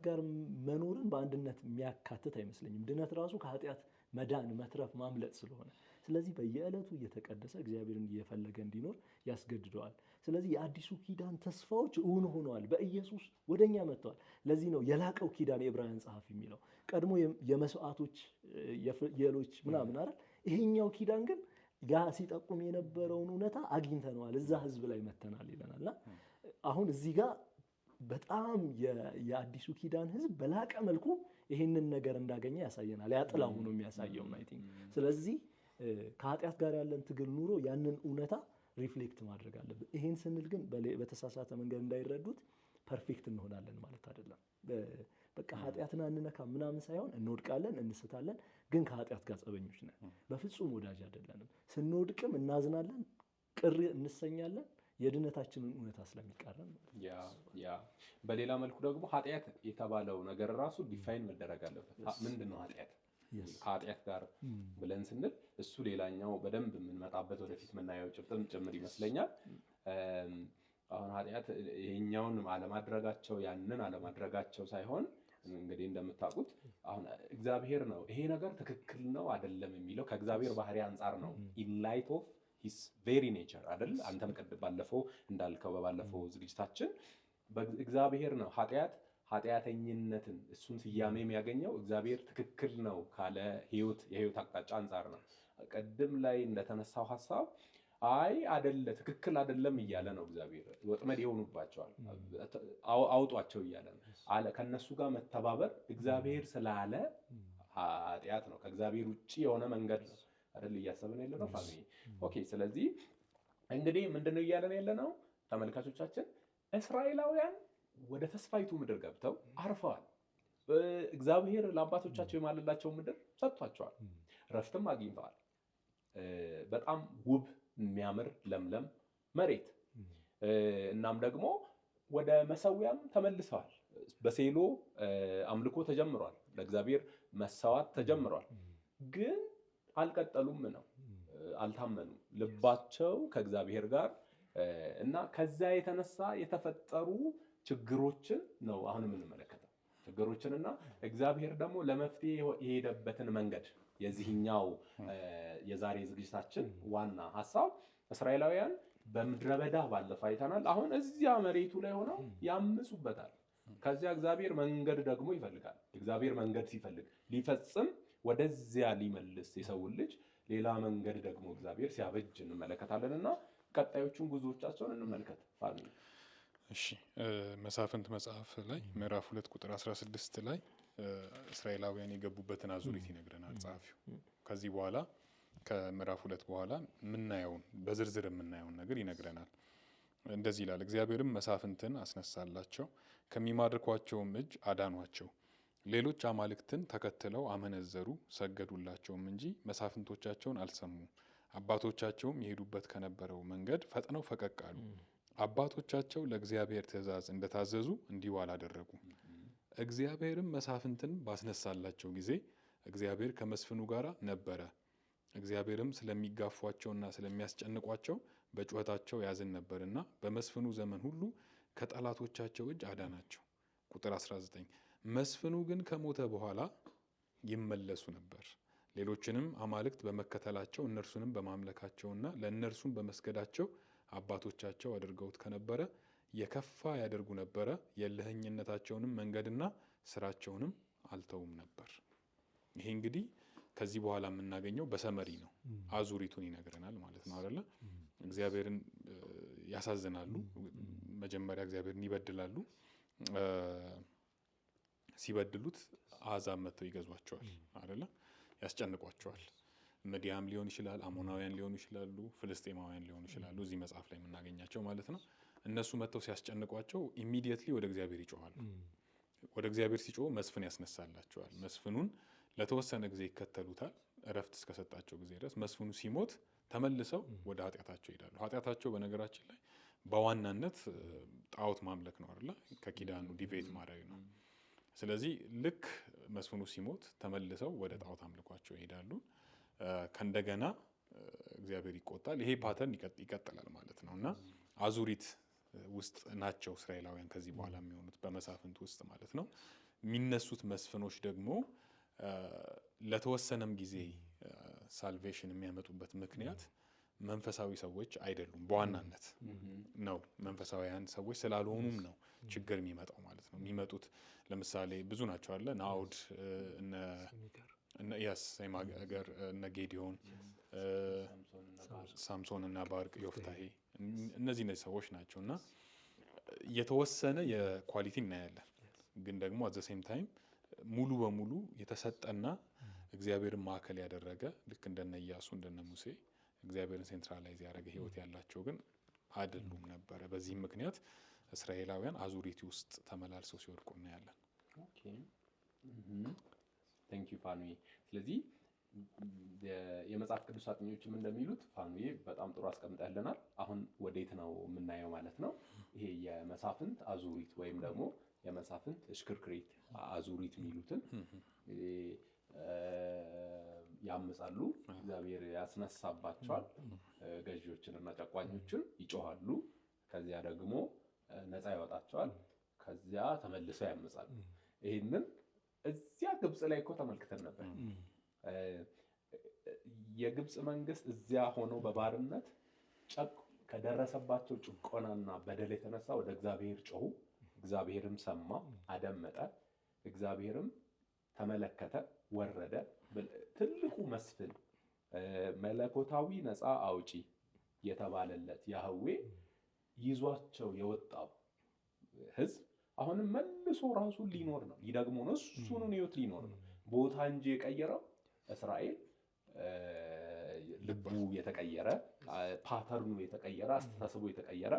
ጋር መኖርን በአንድነት የሚያካትት አይመስለኝም። ድነት ራሱ ከኃጢአት መዳን፣ መትረፍ፣ ማምለጥ ስለሆነ ስለዚህ በየዕለቱ እየተቀደሰ እግዚአብሔርን እየፈለገ እንዲኖር ያስገድደዋል። ስለዚህ የአዲሱ ኪዳን ተስፋዎች እውን ሆነዋል፣ በኢየሱስ ወደኛ መጥተዋል። ለዚህ ነው የላቀው ኪዳን የዕብራውያን ጸሐፊ የሚለው ቀድሞ የመስዋዕቶች የሎች ምናምን አይደል። ይሄኛው ኪዳን ግን ያ ሲጠቁም የነበረውን እውነታ አግኝተነዋል፣ እዛ ህዝብ ላይ መተናል ይለናልና አሁን እዚህ ጋር በጣም የአዲሱ ኪዳን ህዝብ በላቀ መልኩ ይሄንን ነገር እንዳገኘ ያሳየናል። ያጥላ ሆኖ የሚያሳየው አይ ቲንክ። ስለዚህ ከኃጢአት ጋር ያለን ትግል ኑሮ ያንን እውነታ ሪፍሌክት ማድረግ አለብን። ይሄን ስንል ግን በተሳሳተ መንገድ እንዳይረዱት ፐርፌክት እንሆናለን ማለት አይደለም። በቃ ኃጢአትን አንነካ ምናምን ሳይሆን እንወድቃለን፣ እንስታለን፣ ግን ከኃጢአት ጋር ጸበኞች ነን። በፍጹም ወዳጅ አይደለንም። ስንወድቅም እናዝናለን፣ ቅር እንሰኛለን፣ የድነታችንን እውነታ ስለሚቃረን። በሌላ መልኩ ደግሞ ኃጢአት የተባለው ነገር ራሱ ዲፋይን መደረግ አለበት። ምንድን ነው ኃጢአት? ከኃጢአት ጋር ብለን ስንል እሱ ሌላኛው በደንብ የምንመጣበት ወደፊት የምናየው ጭብጥም ጭምር ይመስለኛል። አሁን ኃጢአት ይሄኛውን አለማድረጋቸው ያንን አለማድረጋቸው ሳይሆን እንግዲህ እንደምታውቁት አሁን እግዚአብሔር ነው ይሄ ነገር ትክክል ነው አይደለም የሚለው ከእግዚአብሔር ባህሪ አንጻር ነው። ኢን ላይት ኦፍ ሂስ ቬሪ ኔቸር አይደል? አንተም ባለፈው እንዳልከው በባለፈው ዝግጅታችን እግዚአብሔር ነው ኃጢአተኝነትን እሱን ስያሜ የሚያገኘው እግዚአብሔር ትክክል ነው ካለ የህይወት አቅጣጫ አንጻር ነው። ቀድም ላይ እንደተነሳው ሐሳብ አይደለ ትክክል አይደለም እያለ ነው እግዚአብሔር። ወጥመድ ይሆኑባቸዋል አውጧቸው እያለ ነው አለ። ከነሱ ጋር መተባበር እግዚአብሔር ስላለ ኃጢአት ነው። ከእግዚአብሔር ውጪ የሆነ መንገድ ነው አይደል እያሰብን ያለ ነው ፋሚሊ። ኦኬ። ስለዚህ እንግዲህ ምንድነው እያለን ያለ ነው ተመልካቾቻችን? እስራኤላውያን ወደ ተስፋይቱ ምድር ገብተው አርፈዋል። እግዚአብሔር ለአባቶቻቸው የማለላቸው ምድር ሰጥቷቸዋል። ረፍትም አግኝተዋል። በጣም ውብ የሚያምር ለምለም መሬት። እናም ደግሞ ወደ መሰዊያም ተመልሰዋል። በሴሎ አምልኮ ተጀምሯል። ለእግዚአብሔር መሰዋት ተጀምሯል። ግን አልቀጠሉም ነው፣ አልታመኑም። ልባቸው ከእግዚአብሔር ጋር እና ከዛ የተነሳ የተፈጠሩ ችግሮችን ነው አሁን የምንመለከተው። ችግሮችንና እግዚአብሔር ደግሞ ለመፍትሄ የሄደበትን መንገድ የዚህኛው የዛሬ ዝግጅታችን ዋና ሐሳብ እስራኤላውያን በምድረ በዳ ባለፈው አይተናል። አሁን እዚያ መሬቱ ላይ ሆነው ያምፁበታል። ከዚያ እግዚአብሔር መንገድ ደግሞ ይፈልጋል። እግዚአብሔር መንገድ ሲፈልግ ሊፈጽም ወደዚያ ሊመልስ የሰውን ልጅ ሌላ መንገድ ደግሞ እግዚአብሔር ሲያበጅ እንመለከታለንና ቀጣዮቹን ጉዞዎቻቸውን እንመልከት ፋሚሊ። እሺ መሳፍንት መጽሐፍ ላይ ምዕራፍ 2 ቁጥር 16 ላይ እስራኤላውያን የገቡበትን አዙሪት ይነግረናል ጸሐፊው። ከዚህ በኋላ ከምዕራፍ 2 በኋላ የምናየውን በዝርዝር የምናየውን ነገር ይነግረናል። እንደዚህ ይላል። እግዚአብሔርም መሳፍንትን አስነሳላቸው፣ ከሚማርኳቸውም እጅ አዳኗቸው። ሌሎች አማልክትን ተከትለው አመነዘሩ፣ ሰገዱላቸውም እንጂ መሳፍንቶቻቸውን አልሰሙም። አባቶቻቸውም የሄዱበት ከነበረው መንገድ ፈጥነው ፈቀቅ አሉ። አባቶቻቸው ለእግዚአብሔር ትእዛዝ እንደታዘዙ እንዲሁ አላደረጉም። እግዚአብሔርም መሳፍንትን ባስነሳላቸው ጊዜ እግዚአብሔር ከመስፍኑ ጋር ነበረ። እግዚአብሔርም ስለሚጋፏቸውና ስለሚያስጨንቋቸው በጩኸታቸው ያዝን ነበርና በመስፍኑ ዘመን ሁሉ ከጠላቶቻቸው እጅ አዳናቸው። ቁጥር 19 መስፍኑ ግን ከሞተ በኋላ ይመለሱ ነበር፣ ሌሎችንም አማልክት በመከተላቸው እነርሱንም በማምለካቸውና ለእነርሱም በመስገዳቸው አባቶቻቸው አድርገውት ከነበረ የከፋ ያደርጉ ነበረ። የእልህኝነታቸውንም መንገድና ስራቸውንም አልተውም ነበር። ይሄ እንግዲህ ከዚህ በኋላ የምናገኘው በሰመሪ ነው። አዙሪቱን ይነግረናል ማለት ነው አይደለ? እግዚአብሔርን ያሳዝናሉ። መጀመሪያ እግዚአብሔርን ይበድላሉ። ሲበድሉት አሕዛብ መጥተው ይገዟቸዋል አይደለ? ያስጨንቋቸዋል። ምድያም ሊሆን ይችላል፣ አሞናውያን ሊሆኑ ይችላሉ፣ ፍልስጤማውያን ሊሆኑ ይችላሉ። እዚህ መጽሐፍ ላይ የምናገኛቸው ማለት ነው። እነሱ መጥተው ሲያስጨንቋቸው ኢሚዲየትሊ ወደ እግዚአብሔር ይጮኻሉ። ወደ እግዚአብሔር ሲጮሁ መስፍን ያስነሳላቸዋል። መስፍኑን ለተወሰነ ጊዜ ይከተሉታል፣ እረፍት እስከሰጣቸው ጊዜ ድረስ። መስፍኑ ሲሞት ተመልሰው ወደ ኃጢአታቸው ይሄዳሉ። ኃጢአታቸው በነገራችን ላይ በዋናነት ጣዖት ማምለክ ነው አይደለ? ከኪዳኑ ዲቬት ማድረግ ነው። ስለዚህ ልክ መስፍኑ ሲሞት ተመልሰው ወደ ጣዖት አምልኳቸው ይሄዳሉ። ከእንደገና እግዚአብሔር ይቆጣል። ይሄ ፓተርን ይቀጥላል ማለት ነው እና አዙሪት ውስጥ ናቸው እስራኤላውያን ከዚህ በኋላ የሚሆኑት በመሳፍንት ውስጥ ማለት ነው። የሚነሱት መስፍኖች ደግሞ ለተወሰነም ጊዜ ሳልቬሽን የሚያመጡበት ምክንያት መንፈሳዊ ሰዎች አይደሉም። በዋናነት ነው መንፈሳዊያን ሰዎች ስላልሆኑም ነው ችግር የሚመጣው ማለት ነው። የሚመጡት ለምሳሌ ብዙ ናቸው አለ ናውድ ሴማገር እነ ጌዲዮን፣ ሳምሶን እና ባርቅ፣ ዮፍታሄ እነዚህ ሰዎች ናቸው እና የተወሰነ የኳሊቲ እናያለን። ግን ደግሞ አት ዘ ሴም ታይም ሙሉ በሙሉ የተሰጠና እግዚአብሔርን ማዕከል ያደረገ ልክ እንደነ ኢያሱ እንደነ ሙሴ እግዚአብሔርን ሴንትራላይዝ ያደረገ ህይወት ያላቸው ግን አይደሉም ነበረ። በዚህም ምክንያት እስራኤላውያን አዙሪቲ ውስጥ ተመላልሰው ሲወድቁ እናያለን። ኦኬ ቴንክ ዩ ፋኑዬ። ስለዚህ የመጽሐፍ ቅዱስ አጥኚዎችም እንደሚሉት ፋኑዬ በጣም ጥሩ አስቀምጠልናል። አሁን ወዴት ነው የምናየው ማለት ነው? ይሄ የመሳፍንት አዙሪት ወይም ደግሞ የመሳፍንት እሽክርክሪት አዙሪት የሚሉትን ያመጻሉ፣ እግዚአብሔር ያስነሳባቸዋል፣ ገዢዎችን እና ጨቋኞችን ይጮሃሉ፣ ከዚያ ደግሞ ነፃ ያወጣቸዋል፣ ከዚያ ተመልሰው ያመጻሉ። ይሄንን እዚያ ግብጽ ላይ እኮ ተመልክተን ነበር። የግብጽ መንግስት እዚያ ሆኖ በባርነት ከደረሰባቸው ጭቆናና በደል የተነሳ ወደ እግዚአብሔር ጮሁ። እግዚአብሔርም ሰማ፣ አደመጠ። እግዚአብሔርም ተመለከተ፣ ወረደ። ትልቁ መስፍን መለኮታዊ ነፃ አውጪ የተባለለት ያህዌ ይዟቸው የወጣው ህዝብ አሁንም መልሶ ራሱን ሊኖር ነው፣ ሊደግሞ ነው፣ እሱኑን ህይወት ሊኖር ነው። ቦታ እንጂ የቀየረው እስራኤል ልቡ የተቀየረ፣ ፓተርኑ የተቀየረ፣ አስተሳሰቡ የተቀየረ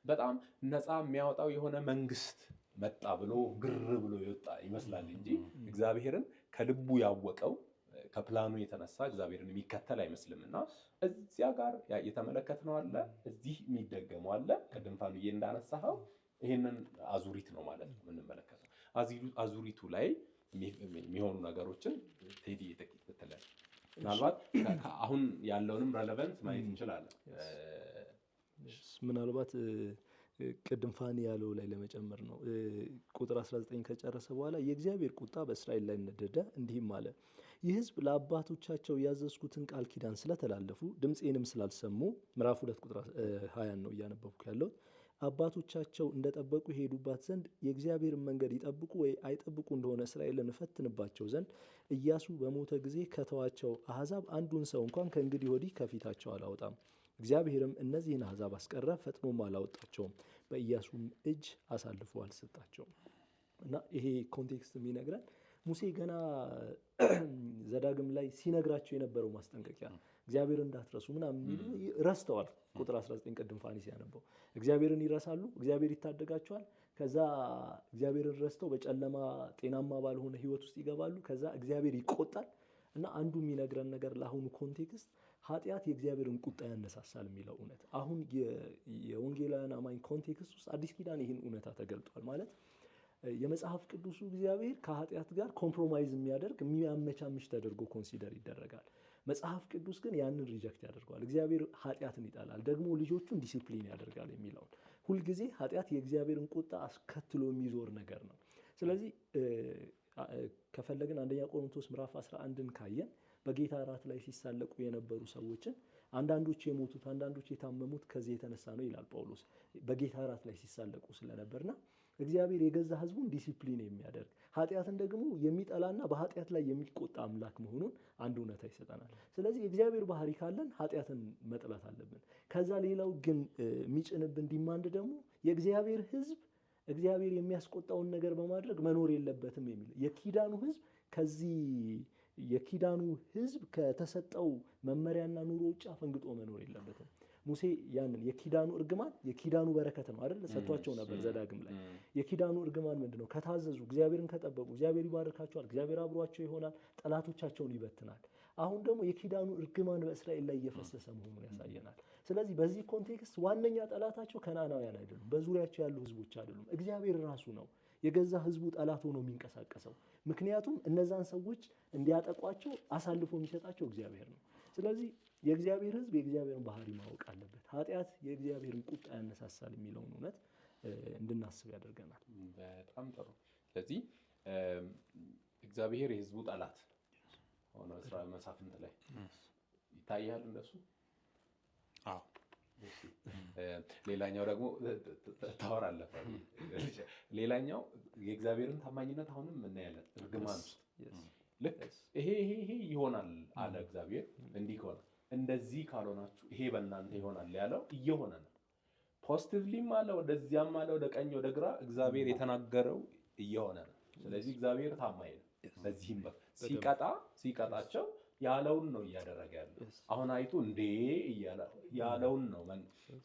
በጣም ነፃ የሚያወጣው የሆነ መንግስት መጣ ብሎ ግር ብሎ የወጣ ይመስላል እንጂ እግዚአብሔርን ከልቡ ያወቀው ከፕላኑ የተነሳ እግዚአብሔርን የሚከተል አይመስልም። እና እዚያ ጋር የተመለከትነው አለ፣ እዚህ የሚደገመው አለ። ቅድም ፋኑዬ እንዳነሳኸው ይህንን አዙሪት ነው ማለት ነው የምንመለከተው። አዙሪቱ ላይ የሚሆኑ ነገሮችን ቴዲ ጥቂት ብትለን ምናልባት አሁን ያለውንም ረሌቫንት ማየት እንችላለን። ምናልባት ቅድም ፋኒ ያለው ላይ ለመጨመር ነው። ቁጥር 19 ከጨረሰ በኋላ የእግዚአብሔር ቁጣ በእስራኤል ላይ ነደደ፣ እንዲህም አለ፣ ይህ ህዝብ ለአባቶቻቸው ያዘዝኩትን ቃል ኪዳን ስለተላለፉ ድምፄንም ስላልሰሙ፣ ምዕራፍ 2 ቁጥር 20 ነው እያነበብኩ ያለሁት። አባቶቻቸው እንደጠበቁ ይሄዱባት ዘንድ የእግዚአብሔርን መንገድ ይጠብቁ ወይ አይጠብቁ እንደሆነ እስራኤልን እፈትንባቸው ዘንድ ኢያሱ በሞተ ጊዜ ከተዋቸው አሕዛብ አንዱን ሰው እንኳን ከእንግዲህ ወዲህ ከፊታቸው አላወጣም። እግዚአብሔርም እነዚህን አሕዛብ አስቀረ፣ ፈጥኖም አላወጣቸውም፣ በኢያሱም እጅ አሳልፎ አልሰጣቸውም። እና ይሄ ኮንቴክስት የሚነግረን ሙሴ ገና ዘዳግም ላይ ሲነግራቸው የነበረው ማስጠንቀቂያ እግዚአብሔርን እንዳትረሱ ምናምን የሚሉ ረስተዋል። ቁጥር 19 ቅድም ፋኒ ሲያነበው እግዚአብሔርን ይረሳሉ፣ እግዚአብሔር ይታደጋቸዋል። ከዛ እግዚአብሔርን ረስተው በጨለማ ጤናማ ባልሆነ ህይወት ውስጥ ይገባሉ። ከዛ እግዚአብሔር ይቆጣል። እና አንዱ የሚነግረን ነገር ለአሁኑ ኮንቴክስት ኃጢአት የእግዚአብሔርን ቁጣ ያነሳሳል የሚለው እውነት አሁን የወንጌላውያን አማኝ ኮንቴክስት ውስጥ አዲስ ኪዳን ይህን እውነታ ተገልጧል። ማለት የመጽሐፍ ቅዱሱ እግዚአብሔር ከኃጢአት ጋር ኮምፕሮማይዝ የሚያደርግ የሚያመቻምች ተደርጎ ኮንሲደር ይደረጋል። መጽሐፍ ቅዱስ ግን ያንን ሪጀክት ያደርገዋል። እግዚአብሔር ኃጢአትን ይጠላል፣ ደግሞ ልጆቹን ዲሲፕሊን ያደርጋል የሚለውን ሁልጊዜ ኃጢአት የእግዚአብሔርን ቁጣ አስከትሎ የሚዞር ነገር ነው። ስለዚህ ከፈለግን አንደኛ ቆሮንቶስ ምዕራፍ 11ን ካየን በጌታ እራት ላይ ሲሳለቁ የነበሩ ሰዎችን አንዳንዶች የሞቱት አንዳንዶች የታመሙት ከዚህ የተነሳ ነው ይላል ጳውሎስ። በጌታ እራት ላይ ሲሳለቁ ስለነበርና እግዚአብሔር የገዛ ሕዝቡን ዲሲፕሊን የሚያደርግ ኃጢአትን ደግሞ የሚጠላና በኃጢአት ላይ የሚቆጣ አምላክ መሆኑን አንድ እውነታ ይሰጠናል። ስለዚህ የእግዚአብሔር ባህሪ ካለን ኃጢአትን መጥላት አለብን። ከዛ ሌላው ግን የሚጭንብን ዲማንድ ደግሞ የእግዚአብሔር ሕዝብ እግዚአብሔር የሚያስቆጣውን ነገር በማድረግ መኖር የለበትም የሚል የኪዳኑ ሕዝብ ከዚህ የኪዳኑ ሕዝብ ከተሰጠው መመሪያና ኑሮ ውጭ አፈንግጦ መኖር የለበትም። ሙሴ ያንን የኪዳኑ እርግማን የኪዳኑ በረከት ነው አይደል ሰጥቷቸው ነበር። ዘዳግም ላይ የኪዳኑ እርግማን ምንድነው? ከታዘዙ እግዚአብሔርን ከጠበቁ እግዚአብሔር ይባርካቸዋል፣ እግዚአብሔር አብሯቸው ይሆናል፣ ጠላቶቻቸውን ይበትናል። አሁን ደግሞ የኪዳኑ እርግማን በእስራኤል ላይ እየፈሰሰ መሆኑን ያሳየናል። ስለዚህ በዚህ ኮንቴክስት ዋነኛ ጠላታቸው ከነዓናውያን አይደሉም፣ በዙሪያቸው ያሉ ህዝቦች አይደሉም፣ እግዚአብሔር ራሱ ነው የገዛ ህዝቡ ጠላት ሆኖ የሚንቀሳቀሰው። ምክንያቱም እነዛን ሰዎች እንዲያጠቋቸው አሳልፎ የሚሰጣቸው እግዚአብሔር ነው። ስለዚህ የእግዚአብሔር ህዝብ የእግዚአብሔርን ባህሪ ማወቅ አለበት። ኃጢአት የእግዚአብሔርን ቁጣ ያነሳሳል የሚለውን እውነት እንድናስብ ያደርገናል። በጣም ጥሩ። ስለዚህ እግዚአብሔር የህዝቡ ጠላት ሆኖ መሳፍንት ላይ ይታያል እንደሱ። አዎ። ሌላኛው ደግሞ ታወራለህ። ሌላኛው የእግዚአብሔርን ታማኝነት አሁንም እናያለን። እርግማን ልክ ይሄ ይሆናል አለ እግዚአብሔር። እንዲህ ከሆነ እንደዚህ ካልሆናችሁ ይሄ በእናንተ ይሆናል ያለው እየሆነ ነው። ፖዚቲቭሊም አለ ወደዚያም አለ ወደ ቀኝ ወደ ግራ እግዚአብሔር የተናገረው እየሆነ ነው። ስለዚህ እግዚአብሔር ታማኝ ነው። በዚህም ሲቀጣቸው ያለውን ነው እያደረገ ያለው። አሁን አይቶ እንዴ እያለ ያለውን ነው።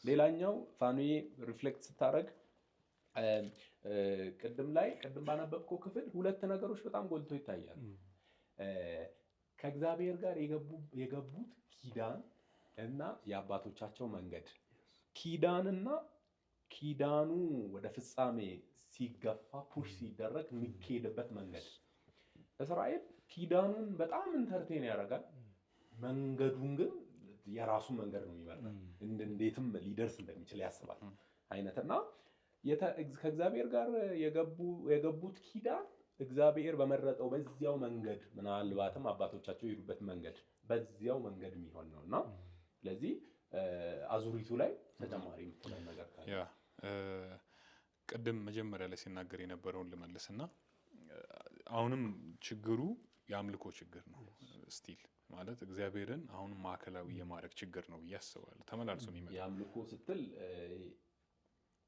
ሌላኛው ፋኑዬ ሪፍሌክት ስታደርግ ቅድም ባነበብከው ክፍል ሁለት ነገሮች በጣም ጎልቶ ይታያሉ። ከእግዚአብሔር ጋር የገቡት ኪዳን እና የአባቶቻቸው መንገድ፣ ኪዳንና ኪዳኑ ወደ ፍጻሜ ሲገፋ ፑሽ ሲደረግ የሚካሄድበት መንገድ። እስራኤል ኪዳኑን በጣም ኢንተርቴን ያደርጋል፣ መንገዱን ግን የራሱ መንገድ ነው የሚመርጠው። እንዴትም ሊደርስ እንደሚችል ያስባል አይነትና ከእግዚአብሔር ጋር የገቡት ኪዳን እግዚአብሔር በመረጠው በዚያው መንገድ ምናልባትም አባቶቻቸው የሄዱበት መንገድ በዚያው መንገድ የሚሆን ነውና ስለዚህ አዙሪቱ ላይ ተጨማሪ የምትለው ነገር ካለ ቅድም መጀመሪያ ላይ ሲናገር የነበረውን ልመልስና አሁንም ችግሩ የአምልኮ ችግር ነው። ስቲል ማለት እግዚአብሔርን አሁንም ማዕከላዊ የማድረግ ችግር ነው ብዬ አስባለሁ። ተመላልሶ የሚመጣ የአምልኮ ስትል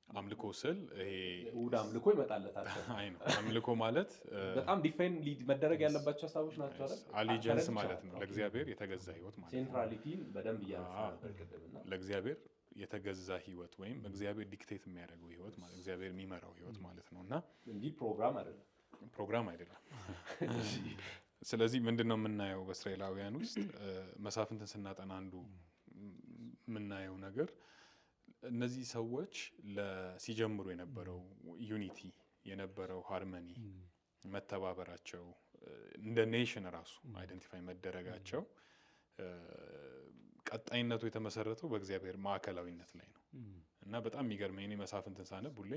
አምልኮ ስል ይሄ ወደ አምልኮ ይመጣለታል። አይ ነው አምልኮ ማለት በጣም ዲፋይን መደረግ ያለባቸው ሀሳቦች ናቸው አይደል? አሊጀንስ ማለት ነው። ለእግዚአብሔር የተገዛ ህይወት ማለት ነው። ሴንትራሊቲን በደንብ እያነሳ ነበር ቅድምና ለእግዚአብሔር የተገዛ ህይወት ወይም እግዚአብሔር ዲክቴት የሚያደርገው ህይወት ማለት እግዚአብሔር የሚመራው ህይወት ማለት ነውና እንጂ ፕሮግራም አይደለም። ስለዚህ ምንድነው የምናየው በእስራኤላውያን ውስጥ መሳፍንትን ስናጠና አንዱ የምናየው ነገር እነዚህ ሰዎች ሲጀምሩ የነበረው ዩኒቲ የነበረው ሃርመኒ መተባበራቸው እንደ ኔሽን ራሱ አይደንቲፋይ መደረጋቸው ቀጣይነቱ የተመሰረተው በእግዚአብሔር ማዕከላዊነት ላይ ነው እና በጣም የሚገርመኝ እኔ መሳፍንትን ሳነብ ሁሌ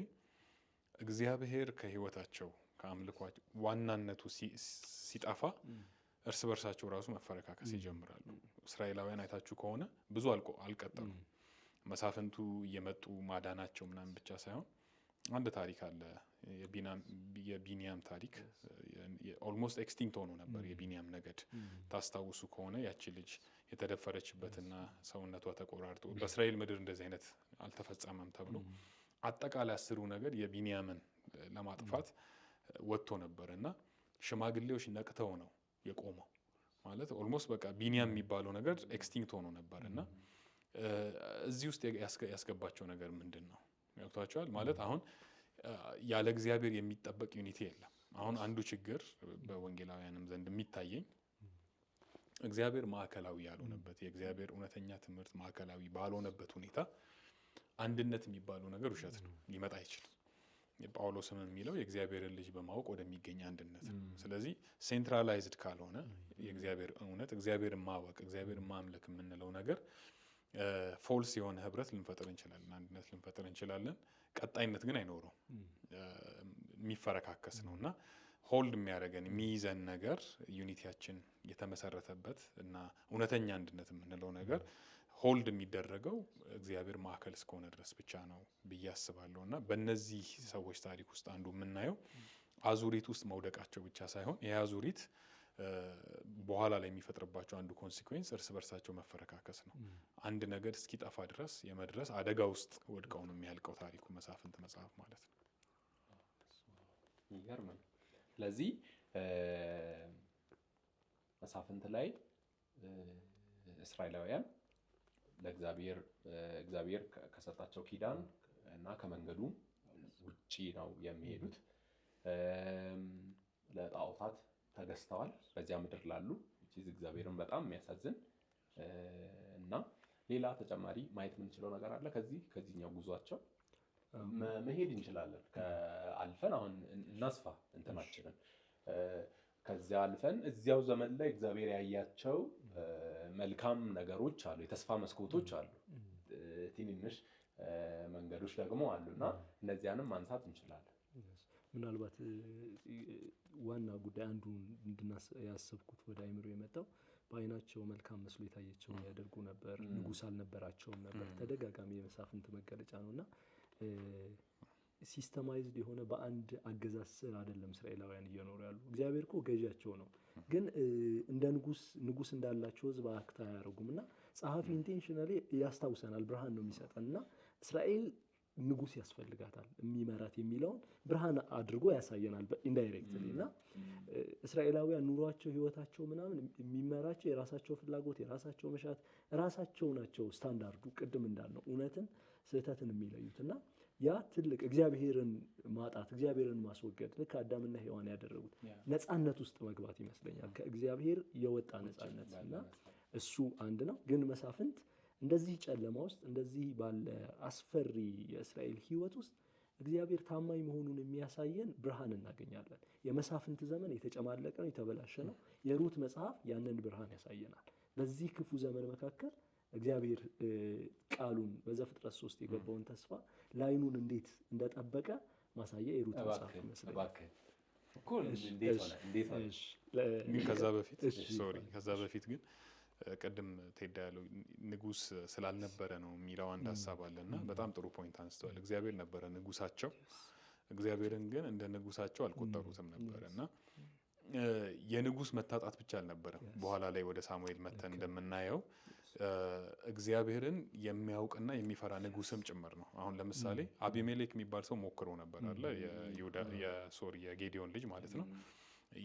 እግዚአብሔር ከህይወታቸው ከአምልኳቸው ዋናነቱ ሲጠፋ እርስ በርሳቸው ራሱ መፈረካከስ ይጀምራሉ። እስራኤላውያን አይታችሁ ከሆነ ብዙ አልቀጠሉም። መሳፍንቱ እየመጡ ማዳናቸው ምናምን ብቻ ሳይሆን አንድ ታሪክ አለ። የቢንያም ታሪክ ኦልሞስት ኤክስቲንክት ሆኖ ነበር የቢንያም ነገድ። ታስታውሱ ከሆነ ያቺ ልጅ የተደፈረችበትና ሰውነቷ ተቆራርጦ በእስራኤል ምድር እንደዚህ አይነት አልተፈጸመም ተብሎ አጠቃላይ 10ሩ ነገድ የቢንያምን ለማጥፋት ወጥቶ ነበር እና ሽማግሌዎች ነቅተው ነው የቆመው። ማለት ኦልሞስት በቃ ቢንያም የሚባለው ነገር ኤክስቲንክት ሆኖ ነበር እና እዚህ ውስጥ ያስገባቸው ነገር ምንድን ነው ያውታቸዋል። ማለት አሁን ያለ እግዚአብሔር የሚጠበቅ ዩኒቲ የለም። አሁን አንዱ ችግር በወንጌላውያንም ዘንድ የሚታየኝ እግዚአብሔር ማዕከላዊ ያልሆነበት የእግዚአብሔር እውነተኛ ትምህርት ማዕከላዊ ባልሆነበት ሁኔታ አንድነት የሚባለው ነገር ውሸት ነው፣ ሊመጣ አይችልም። ጳውሎስም የሚለው የእግዚአብሔርን ልጅ በማወቅ ወደሚገኝ አንድነት ነው። ስለዚህ ሴንትራላይዝድ ካልሆነ የእግዚአብሔር እውነት እግዚአብሔርን ማወቅ እግዚአብሔርን ማምለክ የምንለው ነገር ፎልስ የሆነ ህብረት ልንፈጥር እንችላለን፣ አንድነት ልንፈጥር እንችላለን። ቀጣይነት ግን አይኖረውም፣ የሚፈረካከስ ነው እና ሆልድ የሚያደርገን የሚይዘን ነገር ዩኒቲያችን የተመሰረተበት እና እውነተኛ አንድነት የምንለው ነገር ሆልድ የሚደረገው እግዚአብሔር ማዕከል እስከሆነ ድረስ ብቻ ነው ብዬ አስባለሁ። እና በእነዚህ ሰዎች ታሪክ ውስጥ አንዱ የምናየው አዙሪት ውስጥ መውደቃቸው ብቻ ሳይሆን ይህ አዙሪት በኋላ ላይ የሚፈጥርባቸው አንዱ ኮንሲኩዌንስ እርስ በርሳቸው መፈረካከስ ነው። አንድ ነገር እስኪጠፋ ድረስ የመድረስ አደጋ ውስጥ ወድቀው ነው የሚያልቀው ታሪኩ መሳፍንት መጽሐፍ ማለት ነው። ይገርማል። ስለዚህ መሳፍንት ላይ እስራኤላውያን እግዚአብሔር ከሰጣቸው ኪዳን እና ከመንገዱ ውጪ ነው የሚሄዱት። ለጣዖታት ተገዝተዋል በዚያ ምድር ላሉ እግዚአብሔርን በጣም የሚያሳዝን እና ሌላ ተጨማሪ ማየት የምንችለው ነገር አለ። ከዚህኛው ጉዟቸው መሄድ እንችላለን። አልፈን አሁን እናስፋ እንትናችንን ከዚያ አልፈን እዚያው ዘመን ላይ እግዚአብሔር ያያቸው መልካም ነገሮች አሉ፣ የተስፋ መስኮቶች አሉ፣ ትንንሽ መንገዶች ደግሞ አሉና እነዚያንም ማንሳት እንችላለን። ምናልባት ዋና ጉዳይ አንዱ ያሰብኩት ወደ አይምሮ የመጣው በአይናቸው መልካም መስሎ የታየቸው ያደርጉ ነበር፣ ንጉሥ አልነበራቸውም ነበር። ተደጋጋሚ የመሳፍንት መገለጫ ነውና ሲስተማይዝድ የሆነ በአንድ አገዛዝ ስር አይደለም እስራኤላውያን እየኖሩ ያሉ። እግዚአብሔር እኮ ገዣቸው ነው፣ ግን እንደ ንጉሥ እንዳላቸው ህዝብ አክት አያደርጉም። እና ጸሐፊ ኢንቴንሽናሊ ያስታውሰናል፣ ብርሃን ነው የሚሰጠን እና እስራኤል ንጉሥ ያስፈልጋታል የሚመራት የሚለውን ብርሃን አድርጎ ያሳየናል ኢንዳይሬክትሊ። እና እስራኤላውያን ኑሯቸው ህይወታቸው ምናምን የሚመራቸው የራሳቸው ፍላጎት የራሳቸው መሻት ራሳቸው ናቸው። ስታንዳርዱ ቅድም እንዳልነው እውነትን ስህተትን የሚለዩት እና ያ ትልቅ እግዚአብሔርን ማጣት እግዚአብሔርን ማስወገድ ልክ አዳምና ሔዋን ያደረጉት ነፃነት ውስጥ መግባት ይመስለኛል። ከእግዚአብሔር የወጣ ነፃነት እና እሱ አንድ ነው። ግን መሳፍንት እንደዚህ ጨለማ ውስጥ እንደዚህ ባለ አስፈሪ የእስራኤል ህይወት ውስጥ እግዚአብሔር ታማኝ መሆኑን የሚያሳየን ብርሃን እናገኛለን። የመሳፍንት ዘመን የተጨማለቀ ነው፣ የተበላሸ ነው። የሩት መጽሐፍ ያንን ብርሃን ያሳየናል። በዚህ ክፉ ዘመን መካከል እግዚአብሔር ቃሉን በዘፍጥረት 3 የገባውን ተስፋ ላይኑን እንዴት እንደጠበቀ ማሳያ የሩት መጽሐፍ ይመስለኛል። ከዛ በፊት ግን ቅድም ቴዳ ያለው ንጉሥ ስላልነበረ ነው የሚለው አንድ ሀሳብ አለና በጣም ጥሩ ፖይንት አንስተዋል። እግዚአብሔር ነበረ ንጉሳቸው፣ እግዚአብሔርን ግን እንደ ንጉሳቸው አልቆጠሩትም ነበረ እና የንጉሥ መታጣት ብቻ አልነበረም። በኋላ ላይ ወደ ሳሙኤል መተን እንደምናየው እግዚአብሔርን የሚያውቅና የሚፈራ ንጉሥም ጭምር ነው። አሁን ለምሳሌ አቢሜሌክ የሚባል ሰው ሞክሮ ነበር አለ የጌዲዮን ልጅ ማለት ነው።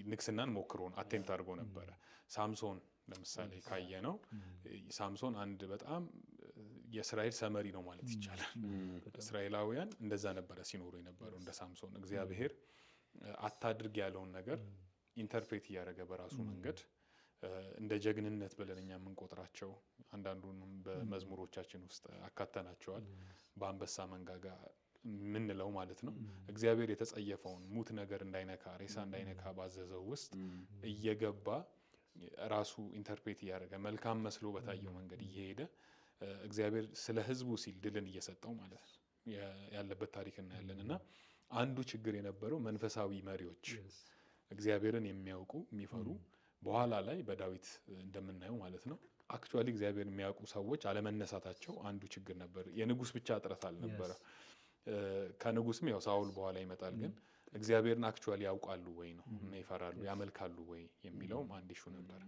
ንግስናን ሞክሮን አቴምፕት አድርጎ ነበረ። ሳምሶን ለምሳሌ ካየ ነው ሳምሶን አንድ በጣም የእስራኤል ሰመሪ ነው ማለት ይቻላል። እስራኤላውያን እንደዛ ነበረ ሲኖሩ የነበረው እንደ ሳምሶን። እግዚአብሔር አታድርግ ያለውን ነገር ኢንተርፕሬት እያደረገ በራሱ መንገድ እንደ ጀግንነት ብለን እኛ የምንቆጥራቸው አንዳንዱንም በመዝሙሮቻችን ውስጥ አካተናቸዋል። በአንበሳ መንጋጋ ምንለው ማለት ነው። እግዚአብሔር የተጸየፈውን ሙት ነገር እንዳይነካ ሬሳ እንዳይነካ ባዘዘው ውስጥ እየገባ ራሱ ኢንተርፕሬት እያደረገ መልካም መስሎ በታየው መንገድ እየሄደ እግዚአብሔር ስለ ሕዝቡ ሲል ድልን እየሰጠው ማለት ነው ያለበት ታሪክ እናያለን። እና አንዱ ችግር የነበረው መንፈሳዊ መሪዎች እግዚአብሔርን የሚያውቁ የሚፈሩ በኋላ ላይ በዳዊት እንደምናየው ማለት ነው አክቹአሊ እግዚአብሔር የሚያውቁ ሰዎች አለመነሳታቸው አንዱ ችግር ነበር። የንጉሥ ብቻ ጥረት አልነበረ። ከንጉሥም ያው ሳውል በኋላ ይመጣል። ግን እግዚአብሔርን አክቹአሊ ያውቃሉ ወይ ነው እና ይፈራሉ ያመልካሉ ወይ የሚለውም አንድ ኢሹ ነበር።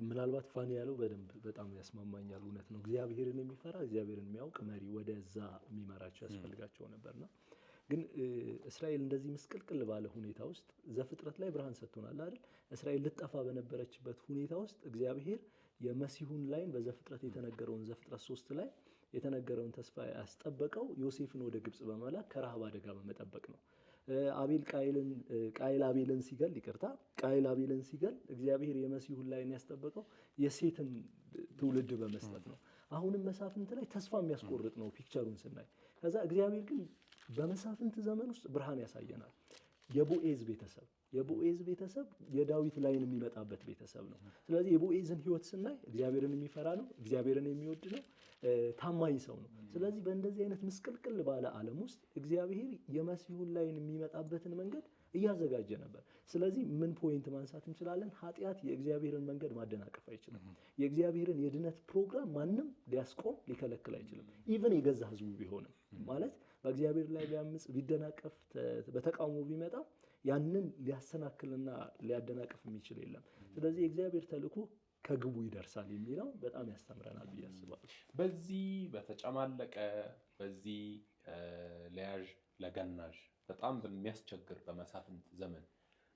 ምናልባት ፋኒ ያለው በደንብ በጣም ያስማማኛል። እውነት ነው። እግዚአብሔርን የሚፈራ እግዚአብሔርን የሚያውቅ መሪ ወደዛ የሚመራቸው ያስፈልጋቸው ነበርና ግን እስራኤል እንደዚህ ምስቅልቅል ባለ ሁኔታ ውስጥ ዘፍጥረት ላይ ብርሃን ሰጥቶናል አይደል? እስራኤል ልጠፋ በነበረችበት ሁኔታ ውስጥ እግዚአብሔር የመሲሁን ላይን በዘፍጥረት የተነገረውን ዘፍጥረት 3 ላይ የተነገረውን ተስፋ ያስጠበቀው ዮሴፍን ወደ ግብጽ በመላክ ከረሃብ አደጋ በመጠበቅ ነው። ቃየል አቤልን ሲገል እግዚአብሔር የመሲሁን ላይን ያስጠበቀው የሴትን ትውልድ በመስጠት ነው። አሁንም መሳፍንት ላይ ተስፋ የሚያስቆርጥ ነው ፒክቸሩን ስናይ። ከዛ እግዚአብሔር ግን በመሳፍንት ዘመን ውስጥ ብርሃን ያሳየናል። የቦኤዝ ቤተሰብ የዳዊት ላይን የሚመጣበት ቤተሰብ ነው። ስለዚህ የቦኤዝን ህይወት ስናይ እግዚአብሔርን የሚፈራ ነው፣ እግዚአብሔርን የሚወድ ነው፣ ታማኝ ሰው ነው። ስለዚህ በእንደዚህ አይነት ምስቅልቅል ባለ ዓለም ውስጥ እግዚአብሔር የመሲሁን ላይን የሚመጣበትን መንገድ እያዘጋጀ ነበር። ስለዚህ ምን ፖይንት ማንሳት እንችላለን? ኃጢአት የእግዚአብሔርን መንገድ ማደናቀፍ አይችልም። የእግዚአብሔርን የድነት ፕሮግራም ማንም ሊያስቆም ሊከለክል አይችልም። ኢቨን የገዛ ህዝቡ ቢሆንም ማለት በእግዚአብሔር ላይ ቢያምፅ ቢደናቀፍ በተቃውሞ ቢመጣ ያንን ሊያሰናክልና ሊያደናቀፍ የሚችል የለም። ስለዚህ የእግዚአብሔር ተልእኮ ከግቡ ይደርሳል የሚለው በጣም ያስተምረናል ብዬ አስባለሁ። በዚህ በተጨማለቀ በዚህ ለያዥ ለገናዥ በጣም በሚያስቸግር በመሳፍንት ዘመን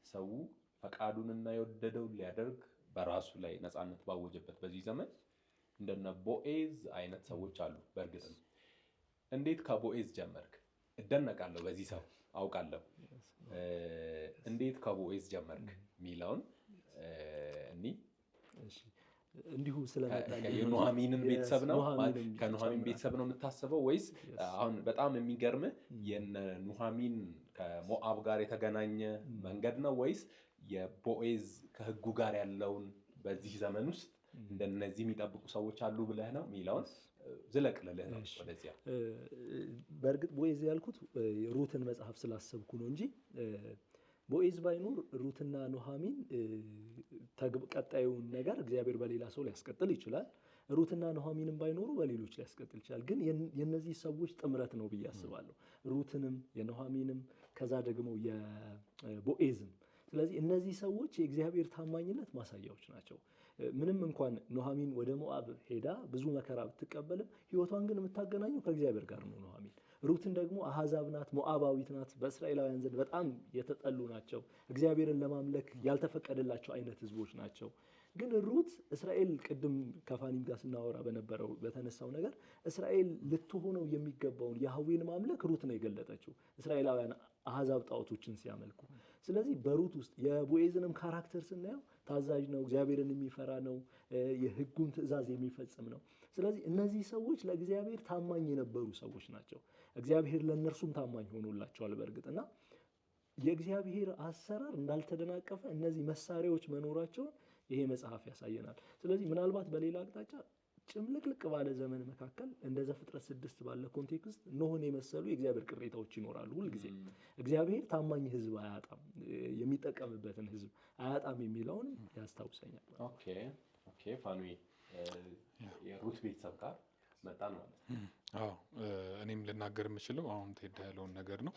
ሰው ፈቃዱንና የወደደውን ሊያደርግ በራሱ ላይ ነፃነት ባወጀበት በዚህ ዘመን እንደነ ቦኤዝ አይነት ሰዎች አሉ። በእርግጥም እንዴት ከቦኤዝ ጀመርክ? እደነቃለሁ በዚህ ሰው አውቃለሁ። እንዴት ከቦኤዝ ጀመርክ ሚለውን እንዲሁ ስለመጣ የኑሐሚንን ቤተሰብ ነው ከኑሐሚን ቤተሰብ ነው የምታስበው ወይስ አሁን በጣም የሚገርም የነ ኑሐሚን ከሞአብ ጋር የተገናኘ መንገድ ነው ወይስ የቦኤዝ ከህጉ ጋር ያለውን በዚህ ዘመን ውስጥ እንደነዚህ የሚጠብቁ ሰዎች አሉ ብለህ ነው ሚለውን ዝለቅልልህ ነው ወደዚያ። በእርግጥ ቦኤዝ ያልኩት ሩትን መጽሐፍ ስላሰብኩ ነው እንጂ ቦኤዝ ባይኖር ሩትና ኑሐሚን ቀጣዩን ነገር እግዚአብሔር በሌላ ሰው ሊያስቀጥል ይችላል። ሩትና ኑሐሚንም ባይኖሩ በሌሎች ሊያስቀጥል ይችላል። ግን የነዚህ ሰዎች ጥምረት ነው ብዬ አስባለሁ። ሩትንም የኑሐሚንም ከዛ ደግሞ የቦኤዝም። ስለዚህ እነዚህ ሰዎች የእግዚአብሔር ታማኝነት ማሳያዎች ናቸው። ምንም እንኳን ኑሐሚን ወደ ሞአብ ሄዳ ብዙ መከራ ብትቀበልም ህይወቷን ግን የምታገናኘው ከእግዚአብሔር ጋር ነው ኑሐሚን። ሩትን ደግሞ አሕዛብ ናት፣ ሞአባዊት ናት። በእስራኤላውያን ዘንድ በጣም የተጠሉ ናቸው። እግዚአብሔርን ለማምለክ ያልተፈቀደላቸው አይነት ህዝቦች ናቸው። ግን ሩት እስራኤል ቅድም ከፋኒም ጋር ስናወራ በተነሳው ነገር እስራኤል ልትሆነው የሚገባውን ያህዌን ማምለክ ሩት ነው የገለጠችው፣ እስራኤላውያን አሕዛብ ጣዖቶችን ሲያመልኩ። ስለዚህ በሩት ውስጥ የቦኤዝንም ካራክተር ስናየው ታዛዥ ነው፣ እግዚአብሔርን የሚፈራ ነው፣ የህጉን ትእዛዝ የሚፈጽም ነው። ስለዚህ እነዚህ ሰዎች ለእግዚአብሔር ታማኝ የነበሩ ሰዎች ናቸው። እግዚአብሔር ለእነርሱም ታማኝ ሆኖላቸዋል። በእርግጥና የእግዚአብሔር አሰራር እንዳልተደናቀፈ እነዚህ መሳሪያዎች መኖራቸውን ይሄ መጽሐፍ ያሳየናል። ስለዚህ ምናልባት በሌላ አቅጣጫ ጭምልቅልቅ ባለ ዘመን መካከል እንደ ዘፍጥረት 6 ባለ ኮንቴክስት ኖህን የመሰሉ የእግዚአብሔር ቅሬታዎች ይኖራሉ። ሁልጊዜ እግዚአብሔር ታማኝ ህዝብ አያጣም፣ የሚጠቀምበትን ህዝብ አያጣም የሚለውን ያስታውሰኛል። ኦኬ ፋኑኤ የሩት ቤተሰብ ጋር መጣን ማለት ነው። አዎ እኔም ልናገር የምችለው አሁን ቴዳ ያለውን ነገር ነው።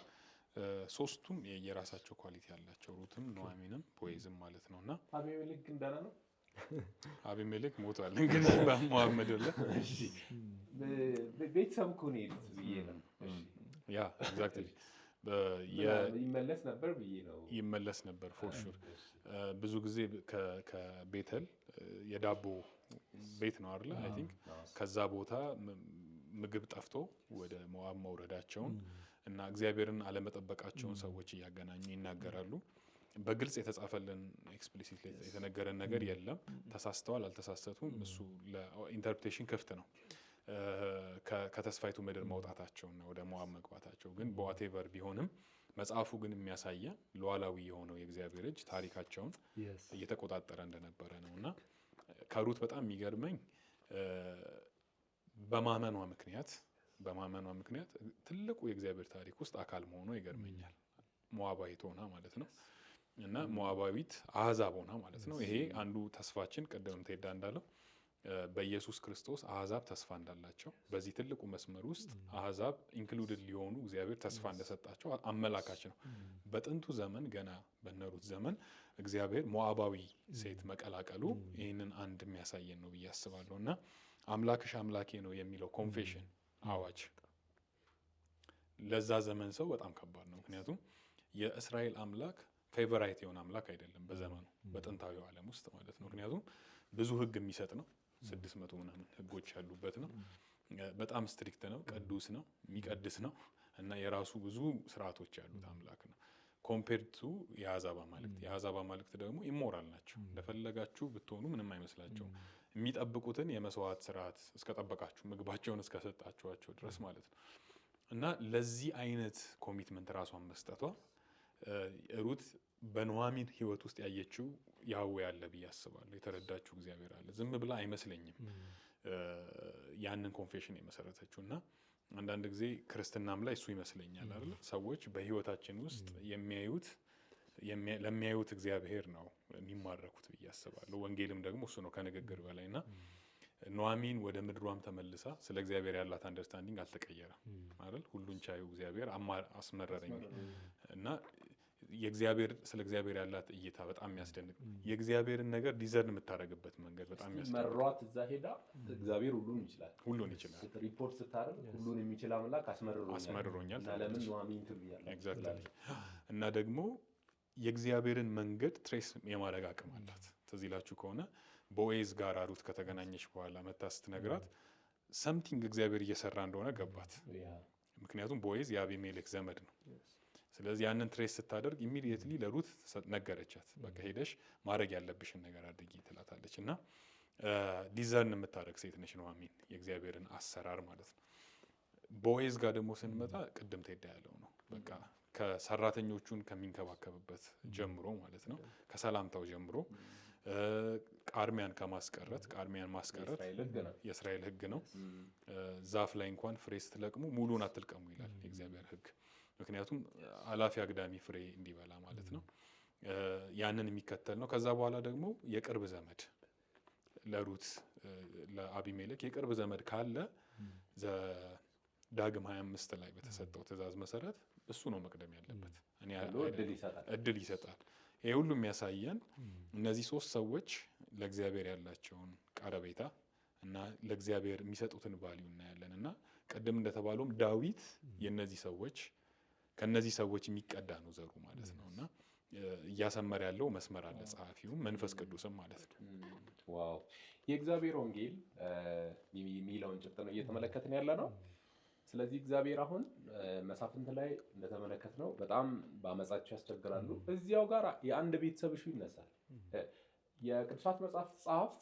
ሶስቱም የራሳቸው ኳሊቲ ያላቸው ሩትም ኑሐሚንም ቦኤዝም ማለት ነውና አቤሜሌክ እንደና ነው። አቤሜሌክ ሞቷል እንግዲህ በሞአብ ምድር ላይ ቤተሰብ እኮ ነው የሄዱት ብዬ ነው። ያ ኤግዛክትሊ ይመለስ ነበር ብዬ ነው። ይመለስ ነበር ፎር ሹር። ብዙ ጊዜ ከቤተል የዳቦ ቤት ነው አይደል? አይ ቲንክ ከዛ ቦታ ምግብ ጠፍቶ ወደ ሞአብ መውረዳቸውን እና እግዚአብሔርን አለመጠበቃቸውን ሰዎች እያገናኙ ይናገራሉ። በግልጽ የተጻፈልን ኤክስፕሊሲት የተነገረን ነገር የለም። ተሳስተዋል አልተሳሰቱም፣ እሱ ለኢንተርፕሬቴሽን ክፍት ነው። ከተስፋይቱ ምድር መውጣታቸውና ወደ ሞአብ መግባታቸው ግን በዋቴቨር ቢሆንም መጽሐፉ ግን የሚያሳየን ሉዓላዊ የሆነው የእግዚአብሔር እጅ ታሪካቸውን እየተቆጣጠረ እንደነበረ ነው። እና ከሩት በጣም የሚገርመኝ በማመኗ ምክንያት ትልቁ የእግዚአብሔር ታሪክ ውስጥ አካል መሆኗ ይገርመኛል። ሞአባዊት ሆና ማለት ነው እና ሞአባዊት አሕዛብ ሆና ማለት ነው። ይሄ አንዱ ተስፋችን ቅድም ቴዳ እንዳለው በኢየሱስ ክርስቶስ አሕዛብ ተስፋ እንዳላቸው በዚህ ትልቁ መስመር ውስጥ አሕዛብ ኢንክሉድድ ሊሆኑ እግዚአብሔር ተስፋ እንደሰጣቸው አመላካች ነው። በጥንቱ ዘመን ገና በነሩት ዘመን እግዚአብሔር ሞአባዊ ሴት መቀላቀሉ ይህንን አንድ የሚያሳየን ነው ብዬ አስባለሁ። እና አምላክሽ አምላኬ ነው የሚለው ኮንፌሽን አዋጅ ለዛ ዘመን ሰው በጣም ከባድ ነው። ምክንያቱም የእስራኤል አምላክ ፌቨራይት የሆነ አምላክ አይደለም በዘመኑ በጥንታዊው ዓለም ውስጥ ማለት ነው። ምክንያቱም ብዙ ህግ የሚሰጥ ነው፣ 600 ምናምን ህጎች ያሉበት ነው። በጣም ስትሪክት ነው፣ ቅዱስ ነው፣ የሚቀድስ ነው እና የራሱ ብዙ ስርዓቶች ያሉት አምላክ ነው። ኮምፔርድ ቱ የአሕዛብ አማልክት ደግሞ ኢሞራል ናቸው። እንደፈለጋችሁ ብትሆኑ ምንም አይመስላቸውም። የሚጠብቁትን የመስዋዕት ስርዓት እስከጠበቃችሁ ምግባቸውን እስከሰጣችኋቸው ድረስ ማለት ነው። እና ለዚህ አይነት ኮሚትመንት ራሷን መስጠቷ ሩት በኑኃሚን ህይወት ውስጥ ያየችው ያህዌ አለ ብዬ አስባለሁ። የተረዳችው እግዚአብሔር አለ። ዝም ብላ አይመስለኝም ያንን ኮንፌሽን የመሰረተችው እና አንዳንድ ጊዜ ክርስትናም ላይ እሱ ይመስለኛል አይደል? ሰዎች በህይወታችን ውስጥ ለሚያዩት እግዚአብሔር ነው የሚማረኩት ብዬ አስባለሁ። ወንጌልም ደግሞ እሱ ነው ከንግግር በላይና ኑኃሚን ወደ ምድሯም ተመልሳ ስለ እግዚአብሔር ያላት አንደርስታንዲንግ አልተቀየረም አይደል? ሁሉን ቻዩ እግዚአብሔር አስመረረኝ እና ስለ እግዚአብሔር ያላት እይታ በጣም የሚያስደንቅ፣ የእግዚአብሔርን ነገር ዲዘርን የምታደርግበት መንገድ በጣም የሚያስደንቅ። መሯት እዛ ሄዳ እግዚአብሔር ሁሉን ይችላል ሪፖርት ስታደርግ ሁሉን የሚችል አምላክ አስመርሮኛል እና ለምን ኑኃሚን ትብያለሽ? ኤግዛክትሊ። እና ደግሞ የእግዚአብሔርን መንገድ ትሬስ የማድረግ አቅም አላት። ትዝ ይላችሁ ከሆነ ቦዔዝ ጋር ሩት ከተገናኘች በኋላ መታ ስትነግራት ሰምቲንግ እግዚአብሔር እየሰራ እንደሆነ ገባት። ምክንያቱም ቦዔዝ የአቢሜሌክ ዘመድ ነው። ስለዚህ ያንን ትሬስ ስታደርግ ኢሚዲየትሊ ለሩት ነገረቻት። በቃ ሄደሽ ማድረግ ያለብሽን ነገር አድርጊ ትላታለች። እና ዲዘርን የምታደርግ ሴት ነች ኑኃሚን፣ የእግዚአብሔርን አሰራር ማለት ነው። ቦዔዝ ጋር ደግሞ ስንመጣ ቅድም ቴዳ ያለው ነው። በቃ ከሰራተኞቹን ከሚንከባከብበት ጀምሮ ማለት ነው፣ ከሰላምታው ጀምሮ ቃርሚያን ማስቀረት የእስራኤል ሕግ ነው። ዛፍ ላይ እንኳን ፍሬ ስትለቅሙ ሙሉን አትልቀሙ ይላል የእግዚአብሔር ሕግ። ምክንያቱም አላፊ አግዳሚ ፍሬ እንዲበላ ማለት ነው። ያንን የሚከተል ነው። ከዛ በኋላ ደግሞ የቅርብ ዘመድ ለሩት ለአቢሜሌክ የቅርብ ዘመድ ካለ ዳግም 25 ላይ በተሰጠው ትእዛዝ መሰረት እሱ ነው መቅደም ያለበት። እድል ይሰጣል። ይሄ ሁሉ የሚያሳየን እነዚህ ሶስት ሰዎች ለእግዚአብሔር ያላቸውን ቀረቤታ እና ለእግዚአብሔር የሚሰጡትን ቫልዩ እናያለን። እና ቅድም እንደተባለውም ዳዊት ከነዚህ ሰዎች የሚቀዳ ነው ዘሩ ማለት ነው። እና እያሰመረ ያለው መስመር አለ፣ ጸሐፊውም መንፈስ ቅዱስም ማለት ነው። ዋው! የእግዚአብሔር ወንጌል የሚለውን ጭብጥ ነው እየተመለከትን ያለ ነው። ስለዚህ እግዚአብሔር አሁን መሳፍንት ላይ እንደተመለከትነው በጣም በአመጻቸው ያስቸግራሉ። እዚያው ጋር የአንድ ቤተሰብ እሹ ይነሳል። የቅዱሳት መጽሐፍት ጸሐፍት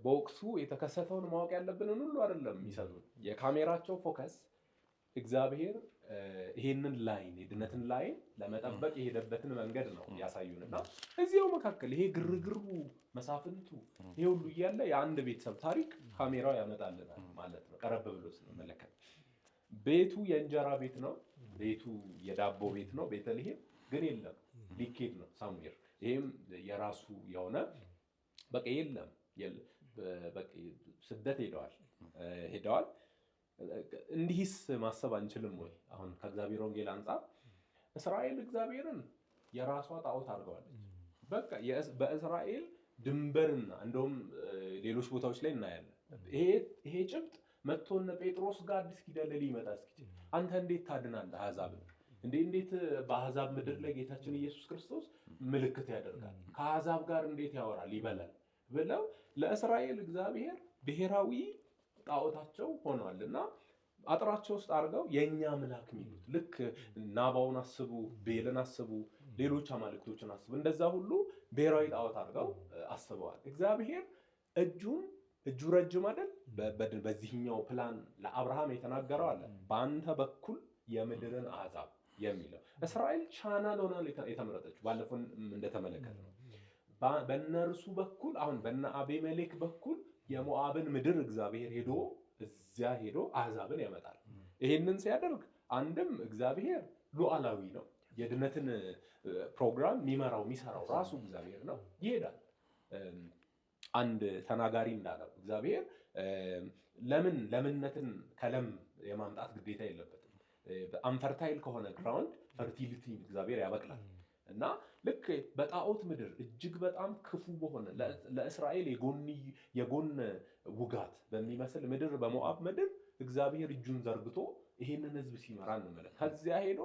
በወቅቱ የተከሰተውን ማወቅ ያለብንን ሁሉ አይደለም የሚሰጡን። የካሜራቸው ፎከስ እግዚአብሔር ይሄንን ላይን የድነትን ላይን ለመጠበቅ የሄደበትን መንገድ ነው ያሳዩን። እና እዚያው መካከል ይሄ ግርግሩ መሳፍንቱ ይሄ ሁሉ እያለ የአንድ ቤተሰብ ታሪክ ካሜራው ያመጣልናል ማለት ነው። ቀረብ ብሎ ስንመለከት ቤቱ የእንጀራ ቤት ነው፣ ቤቱ የዳቦ ቤት ነው። ቤተልሔም ግን የለም፣ ሊኬድ ነው ሳሙኤል። ይሄም የራሱ የሆነ በቃ የለም፣ በቃ ስደት ሄደዋል። እንዲህስ ማሰብ አንችልም ወይ? አሁን ከእግዚአብሔር ወንጌል አንጻር እስራኤል እግዚአብሔርን የራሷ ጣዖት አድርገዋለች። በቃ በእስራኤል ድንበርና እንደውም ሌሎች ቦታዎች ላይ እናያለን። ይሄ ጭብጥ መጥቶ እነ ጴጥሮስ ጋር አዲስ ኪዳን ላይ ሊመጣ እስኪችል አንተ እንዴት ታድናለህ አሕዛብን? እንዴት በአሕዛብ ምድር ላይ ጌታችን ኢየሱስ ክርስቶስ ምልክት ያደርጋል? ከአሕዛብ ጋር እንዴት ያወራል ይበላል ብለው ለእስራኤል እግዚአብሔር ብሔራዊ ጣዖታቸው ሆኗል። እና አጥራቸው ውስጥ አድርገው የኛ አምላክ የሚሉት ልክ ናባውን አስቡ፣ ቤልን አስቡ፣ ሌሎች አማልክቶችን አስቡ፣ እንደዛ ሁሉ ብሔራዊ ጣዖት አድርገው አስበዋል። እግዚአብሔር እጁ ረጅም አይደል? በዚህኛው ፕላን ለአብርሃም የተናገረው አለ በአንተ በኩል የምድርን አሕዛብ የሚለው እስራኤል ቻናል ሆና የተመረጠችው ባለፈው እንደተመለከትነው በእነርሱ በኩል አሁን በእነ አቤሜሌክ በኩል የሞዓብን ምድር እግዚአብሔር እዚያ ሄዶ አሕዛብን ያመጣል። ይሄንን ሲያደርግ አንድም እግዚአብሔር ሉዓላዊ ነው። የድነትን ፕሮግራም የሚሰራው ራሱ እግዚአብሔር ነው። ይሄዳል። አንድ ተናጋሪ እንዳለው እግዚአብሔር ለምነትን ከለም የማምጣት ግዴታ የለበትም። አንፈርታይል ከሆነ ግራውንድ ፈርቲሊቲ እግዚአብሔር ያበቅላል። እና ልክ በጣዖት ምድር እጅግ በጣም ክፉ በሆነ ለእስራኤል የጎን ውጋት በሚመስል ምድር በሞዓብ ምድር እግዚአብሔር እጁን ዘርግቶ ይሄንን ሕዝብ ሲመራ እንመለከት። ከዚያ ሄዶ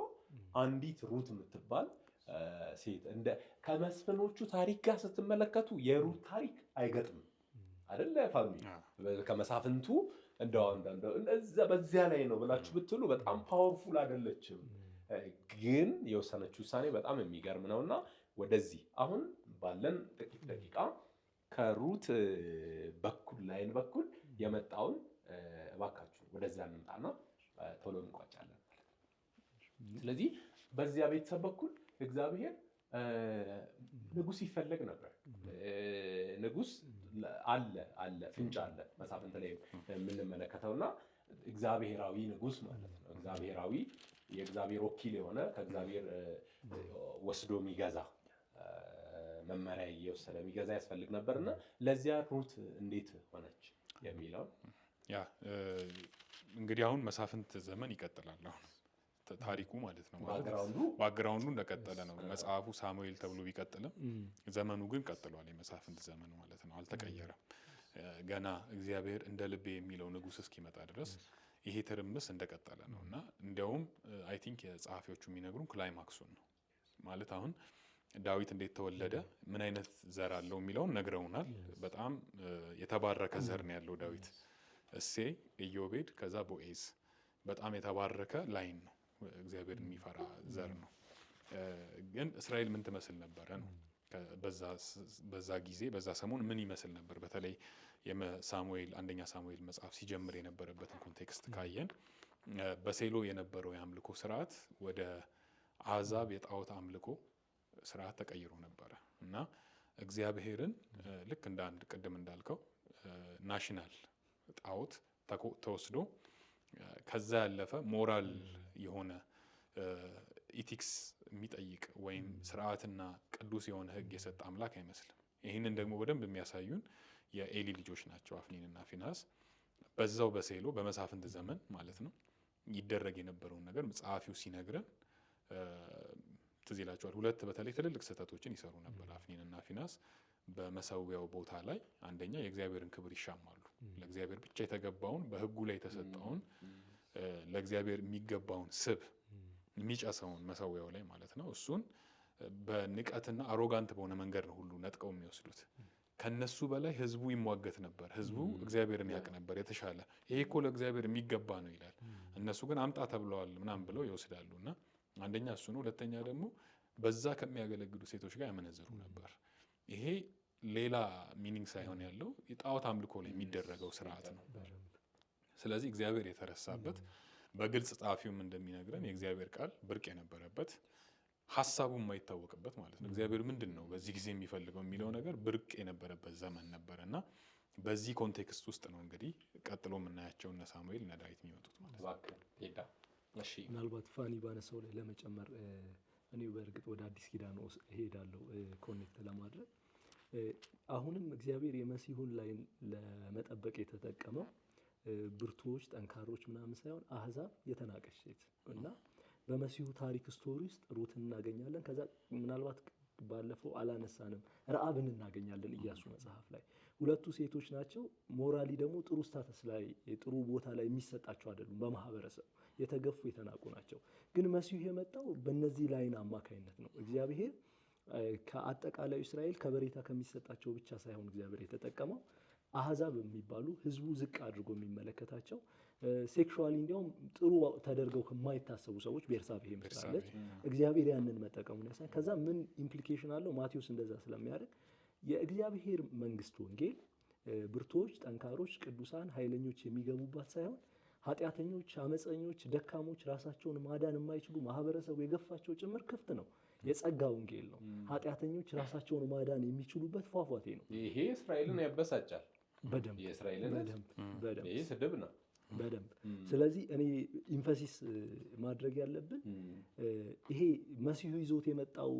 አንዲት ሩት የምትባል ሴት ከመስፍኖቹ ታሪክ ጋር ስትመለከቱ የሩት ታሪክ አይገጥምም አይደለ? ፋሚሊ ከመሳፍንቱ በዚያ ላይ ነው ብላችሁ ብትሉ በጣም ፓወርፉል አይደለችም። ግን የወሰነችው ውሳኔ በጣም የሚገርም ነውና ወደዚህ አሁን ባለን ጥቂት ደቂቃ ከሩት ላይን በኩል የመጣውን እባካችሁ ወደዛ እንምጣና ቶሎ እንቋጫለን። ስለዚህ በዚያ ቤተሰብ በኩል እግዚአብሔር ንጉስ ይፈለግ ነበር። ንጉስ አለ ፍንጭ አለ መሳፍንት ላይ የምንመለከተውና እግዚአብሔራዊ ንጉስ ማለት ነው። እግዚአብሔራዊ የእግዚአብሔር ወኪል የሆነ ከእግዚአብሔር ወስዶ የሚገዛ መመሪያ እየወሰደ የሚገዛ ያስፈልግ ነበርና ለዚያ ሩት እንዴት ሆነች የሚለው እንግዲህ አሁን መሳፍንት ዘመን ይቀጥላል። አሁን ታሪኩ ማለት ነው ባክግራውንዱ እንደቀጠለ ነው። መጽሐፉ ሳሙኤል ተብሎ ቢቀጥልም ዘመኑ ግን ቀጥሏል። የመሳፍንት ዘመን ማለት ነው አልተቀየረም። ገና እግዚአብሔር እንደ ልቤ የሚለው ንጉስ እስኪመጣ ድረስ ይሄ ትርምስ እንደቀጠለ ነው እና እንዲያውም አይ ቲንክ የጸሐፊዎቹ የሚነግሩን ክላይማክሱን ነው ማለት አሁን ዳዊት እንዴት ተወለደ፣ ምን አይነት ዘር አለው የሚለውን ነግረውናል። በጣም የተባረከ ዘር ነው ያለው ዳዊት። እሴይ፣ ኢዮቤድ፣ ከዛ ቦዔዝ በጣም የተባረከ ላይን ነው። እግዚአብሔር የሚፈራ ዘር ነው። ግን እስራኤል ምን ትመስል ነበረ ነው በዛ ጊዜ በዛ ሰሞን ምን ይመስል ነበር? በተለይ አንደኛ ሳሙኤል መጽሐፍ ሲጀምር የነበረበትን ኮንቴክስት ካየን በሴሎ የነበረው የአምልኮ ስርዓት ወደ አሕዛብ የጣዖት አምልኮ ስርዓት ተቀይሮ ነበረ እና እግዚአብሔርን ልክ እንደ አንድ ቅድም እንዳልከው ናሽናል ጣዖት ተወስዶ ከዛ ያለፈ ሞራል የሆነ ኢቲክስ የሚጠይቅ ወይም ስርዓትና ቅዱስ የሆነ ሕግ የሰጠ አምላክ አይመስልም። ይህንን ደግሞ በደንብ የሚያሳዩን የኤሊ ልጆች ናቸው፣ አፍኒንና ፊንሐስ። በዛው በሴሎ በመሳፍንት ዘመን ማለት ነው ይደረግ የነበረውን ነገር ጸሐፊው ሲነግረን ትዝ ይላቸዋል። ሁለት በተለይ ትልልቅ ስህተቶችን ይሰሩ ነበር አፍኒንና ፊንሐስ። በመሰዊያው ቦታ ላይ አንደኛ የእግዚአብሔርን ክብር ይሻማሉ። ለእግዚአብሔር ብቻ የተገባውን በሕጉ ላይ የተሰጠውን ለእግዚአብሔር የሚገባውን ስብ የሚጨሰውን መሰዊያው ላይ ማለት ነው እሱን በንቀትና አሮጋንት በሆነ መንገድ ነው ሁሉ ነጥቀው የሚወስዱት። ከነሱ በላይ ህዝቡ ይሟገት ነበር። ህዝቡ እግዚአብሔርን ያውቅ ነበር የተሻለ። ይሄ እኮ ለእግዚአብሔር የሚገባ ነው ይላል። እነሱ ግን አምጣ ተብለዋል ምናምን ብለው ይወስዳሉ። እና አንደኛ እሱ ነው። ሁለተኛ ደግሞ በዛ ከሚያገለግሉ ሴቶች ጋር ያመነዝሩ ነበር። ይሄ ሌላ ሚኒንግ ሳይሆን ያለው የጣዖት አምልኮ ላይ የሚደረገው ስርዓት ነው። ስለዚህ እግዚአብሔር የተረሳበት በግልጽ ጸሐፊውም እንደሚነግረን የእግዚአብሔር ቃል ብርቅ የነበረበት ሀሳቡ የማይታወቅበት ማለት ነው። እግዚአብሔር ምንድን ነው በዚህ ጊዜ የሚፈልገው የሚለው ነገር ብርቅ የነበረበት ዘመን ነበረ እና በዚህ ኮንቴክስት ውስጥ ነው እንግዲህ ቀጥሎ የምናያቸው እነ ሳሙኤል እነ ዳዊት የሚመጡት ማለት ነው። ምናልባት ፋኒ ባነሳው ላይ ለመጨመር እኔ በእርግጥ ወደ አዲስ ኪዳን እሄዳለሁ ኮኔክት ለማድረግ አሁንም እግዚአብሔር የመሲሁን ላይ ለመጠበቅ የተጠቀመው ብርቱዎች ጠንካሮች ምናምን ሳይሆን አህዛብ የተናቀች ሴት እና በመሲሁ ታሪክ ስቶሪ ውስጥ ሩትን እናገኛለን። ከዛ ምናልባት ባለፈው አላነሳንም ረአብን እናገኛለን ኢያሱ መጽሐፍ ላይ። ሁለቱ ሴቶች ናቸው። ሞራሊ ደግሞ ጥሩ ስታተስ ላይ ጥሩ ቦታ ላይ የሚሰጣቸው አይደሉም። በማህበረሰብ የተገፉ የተናቁ ናቸው። ግን መሲሁ የመጣው በእነዚህ ላይን አማካይነት ነው። እግዚአብሔር ከአጠቃላዩ እስራኤል ከበሬታ ከሚሰጣቸው ብቻ ሳይሆን እግዚአብሔር የተጠቀመው አህዛብ የሚባሉ ህዝቡ ዝቅ አድርጎ የሚመለከታቸው ሴክሹዋሊ እንዲያውም ጥሩ ተደርገው ከማይታሰቡ ሰዎች ቤርሳቤህ መስላለች። እግዚአብሔር ያንን መጠቀሙን ያሳይ። ከዛ ምን ኢምፕሊኬሽን አለው? ማቴዎስ እንደዛ ስለሚያደርግ የእግዚአብሔር መንግስት ወንጌል ብርቶች፣ ጠንካሮች፣ ቅዱሳን፣ ኃይለኞች የሚገቡባት ሳይሆን ኃጢአተኞች፣ አመፀኞች፣ ደካሞች፣ ራሳቸውን ማዳን የማይችሉ ማህበረሰቡ የገፋቸው ጭምር ክፍት ነው። የጸጋ ወንጌል ነው። ኃጢአተኞች ራሳቸውን ማዳን የሚችሉበት ፏፏቴ ነው። ይሄ እስራኤልን ያበሳጫል በደንብ የእስራኤልን በደንብ ይሄ ስድብ ነው በደንብ። ስለዚህ እኔ ኢንፈሲስ ማድረግ ያለብን ይሄ መሲሁ ይዞት የመጣው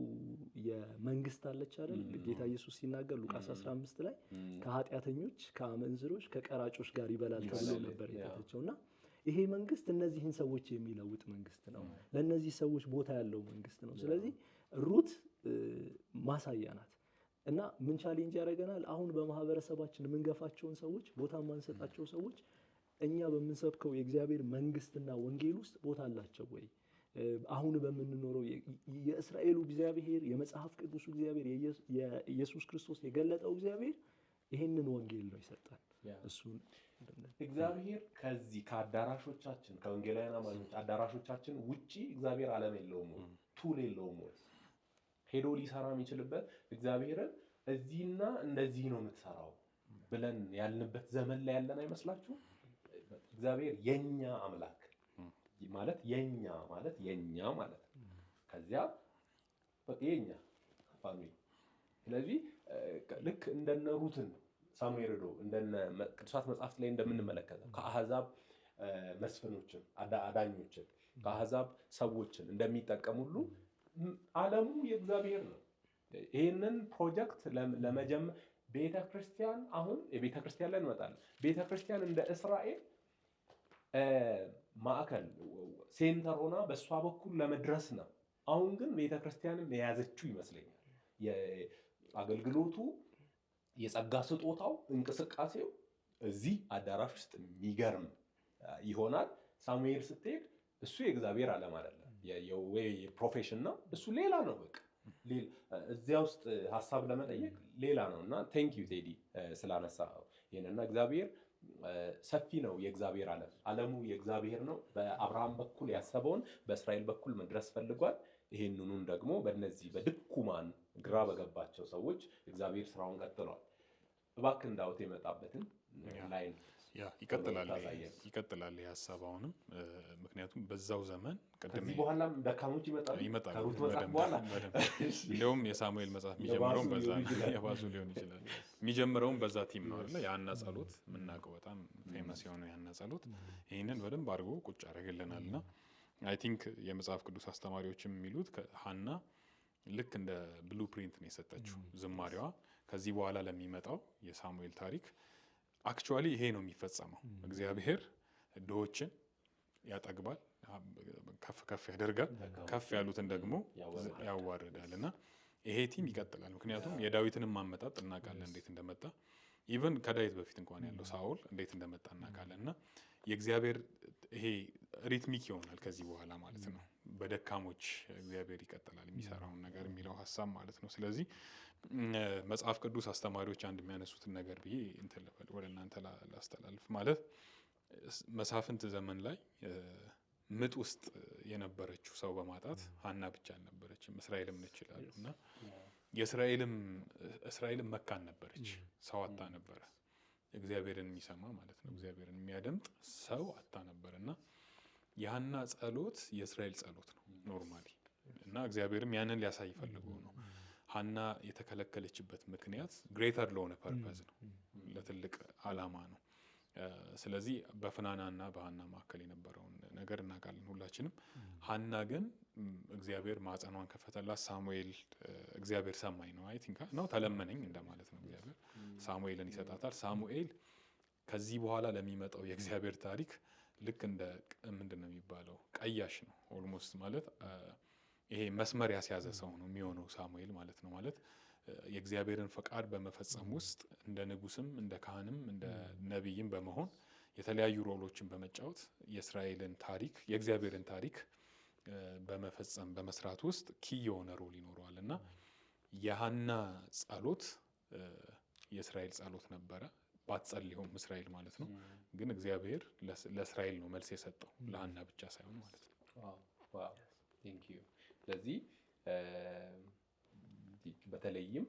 የመንግስት አለች አይደል? ጌታ ኢየሱስ ሲናገር ሉቃስ 15 ላይ ከኃጢአተኞች፣ ከአመንዝሮች፣ ከቀራጮች ጋር ይበላል ተብሎ ነበር የተተቸውና ይሄ መንግስት እነዚህን ሰዎች የሚለውጥ መንግስት ነው። ለነዚህ ሰዎች ቦታ ያለው መንግስት ነው። ስለዚህ ሩት ማሳያ ናት። እና ምን ቻሌንጅ ያደርገናል? አሁን በማህበረሰባችን የምንገፋቸውን ሰዎች፣ ቦታ የማንሰጣቸው ሰዎች እኛ በምንሰብከው የእግዚአብሔር መንግስትና ወንጌል ውስጥ ቦታ አላቸው ወይ? አሁን በምንኖረው የእስራኤሉ እግዚአብሔር የመጽሐፍ ቅዱሱ እግዚአብሔር የኢየሱስ ክርስቶስ የገለጠው እግዚአብሔር ይህንን ወንጌል ነው ይሰጣል። እሱን እግዚአብሔር ከዚህ ከአዳራሾቻችን ከወንጌላውያን አማኞች አዳራሾቻችን ውጪ እግዚአብሔር ዓለም የለውም ወይ? ቱል የለውም ወይ? ሄዶ ሊሰራ የሚችልበት እግዚአብሔርን እዚህና እንደዚህ ነው የምትሰራው ብለን ያልንበት ዘመን ላይ ያለን አይመስላችሁ? እግዚአብሔር የኛ አምላክ ማለት የኛ ማለት ከዚያ የኛ ፋሚሊ። ስለዚህ ልክ እንደነ ሩትን ሳሙኤል ሄዶ እንደነ ቅዱሳት መጽሐፍት ላይ እንደምንመለከተው ከአሕዛብ መስፍኖችን አዳኞችን ከአሕዛብ ሰዎችን እንደሚጠቀም ሁሉ ዓለሙ የእግዚአብሔር ነው። ይህንን ፕሮጀክት ለመጀመር ቤተክርስቲያን አሁን የቤተክርስቲያን ላይ እንመጣለን። ቤተክርስቲያን እንደ እስራኤል ማዕከል ሴንተር ሆና በእሷ በኩል ለመድረስ ነው። አሁን ግን ቤተክርስቲያንን የያዘችው ይመስለኛል። የአገልግሎቱ የጸጋ ስጦታው እንቅስቃሴው እዚህ አዳራሽ ውስጥ የሚገርም ይሆናል። ሳሙኤል ስትሄድ እሱ የእግዚአብሔር ዓለም አይደለም፣ የፕሮፌሽን ነው። እሱ ሌላ ነው። በቃ እዚያ ውስጥ ሀሳብ ለመጠየቅ ሌላ ነው። እና ቴንክ ዩ ቴዲ ስላነሳ ይሄንና እግዚአብሔር ሰፊ ነው። የእግዚአብሔር ዓለሙ የእግዚአብሔር ነው። በአብርሃም በኩል ያሰበውን በእስራኤል በኩል መድረስ ፈልጓል። ይሄንኑን ደግሞ በእነዚህ በድኩማን ግራ በገባቸው ሰዎች እግዚአብሔር ስራውን ቀጥሏል። እባክህ እንዳውት የመጣበትን ላይን ይቀጥላል የሀሳብ አሁንም ምክንያቱም በዛው ዘመን ከዚህ በኋላም ደካሞች ይመጣሉ። ከሩት መጽሐፍ በኋላ እንደውም የሳሙኤል መጽሐፍ የሚጀምረውም በዛ የባሱ ሊሆን ይችላል። የሚጀምረውም በዛ ቲም ነው አይደል? የሐና ጸሎት የምናውቀው በጣም ፌመስ የሆነው የሐና ጸሎት ይህንን በደንብ አድርጎ ቁጭ ያደርግልናልና አይ ቲንክ የመጽሐፍ ቅዱስ አስተማሪዎችም የሚሉት ሐና ልክ እንደ ብሉ ፕሪንት ነው የሰጠችው ዝማሬዋ ከዚህ በኋላ ለሚመጣው የሳሙኤል ታሪክ አክቹዋሊ ይሄ ነው የሚፈጸመው። እግዚአብሔር ድሆችን ያጠግባል፣ ከፍ ከፍ ያደርጋል፣ ከፍ ያሉትን ደግሞ ያዋርዳል እና ይሄ ቲም ይቀጥላል። ምክንያቱም የዳዊትንም አመጣጥ እናውቃለን እንዴት እንደመጣ ኢቨን ከዳዊት በፊት እንኳን ያለው ሳኦል እንዴት እንደመጣ እናውቃለን እና የእግዚአብሔር ይሄ ሪትሚክ ይሆናል ከዚህ በኋላ ማለት ነው። በደካሞች እግዚአብሔር ይቀጥላል የሚሰራውን ነገር የሚለው ሀሳብ ማለት ነው። ስለዚህ መጽሐፍ ቅዱስ አስተማሪዎች አንድ የሚያነሱትን ነገር ብዬ እንትን ወደ እናንተ ላስተላልፍ ማለት መሳፍንት ዘመን ላይ ምጥ ውስጥ የነበረችው ሰው በማጣት ሐና ብቻ አልነበረችም፣ እስራኤልም ነች ይላሉ እና እስራኤልም መካን ነበረች፣ ሰው አጣ ነበረ። እግዚአብሔርን የሚሰማ ማለት ነው፣ እግዚአብሔርን የሚያደምጥ ሰው አጣ ነበር እና የሐና ጸሎት የእስራኤል ጸሎት ነው ኖርማሊ እና እግዚአብሔርም ያንን ሊያሳይ ፈልጎ ነው። ሐና የተከለከለችበት ምክንያት ግሬተር ለሆነ ፐርፐዝ ነው፣ ለትልቅ ዓላማ ነው። ስለዚህ በፍናናና በሐና መካከል የነበረውን ነገር እናውቃለን ሁላችንም። ሐና ግን እግዚአብሔር ማዕፀኗን ከፈተላት። ሳሙኤል እግዚአብሔር ሰማኝ ነው አይ ቲንክ ነው ተለመነኝ እንደማለት ነው። እግዚአብሔር ሳሙኤልን ይሰጣታል። ሳሙኤል ከዚህ በኋላ ለሚመጣው የእግዚአብሔር ታሪክ ልክ እንደ ምንድን ነው የሚባለው ቀያሽ ነው ኦልሞስት ማለት ይሄ መስመር ያስያዘ ሰው ነው የሚሆነው ሳሙኤል ማለት ነው። ማለት የእግዚአብሔርን ፈቃድ በመፈጸም ውስጥ እንደ ንጉስም እንደ ካህንም እንደ ነቢይም በመሆን የተለያዩ ሮሎችን በመጫወት የእስራኤልን ታሪክ የእግዚአብሔርን ታሪክ በመፈጸም በመስራት ውስጥ ኪ የሆነ ሮል ይኖረዋል እና የሐና ጸሎት የእስራኤል ጸሎት ነበረ። ባትጸልየውም እስራኤል ማለት ነው። ግን እግዚአብሔር ለእስራኤል ነው መልስ የሰጠው ለሐና ብቻ ሳይሆን ማለት ነው። ዋው ቴንክ ዩ። ስለዚህ በተለይም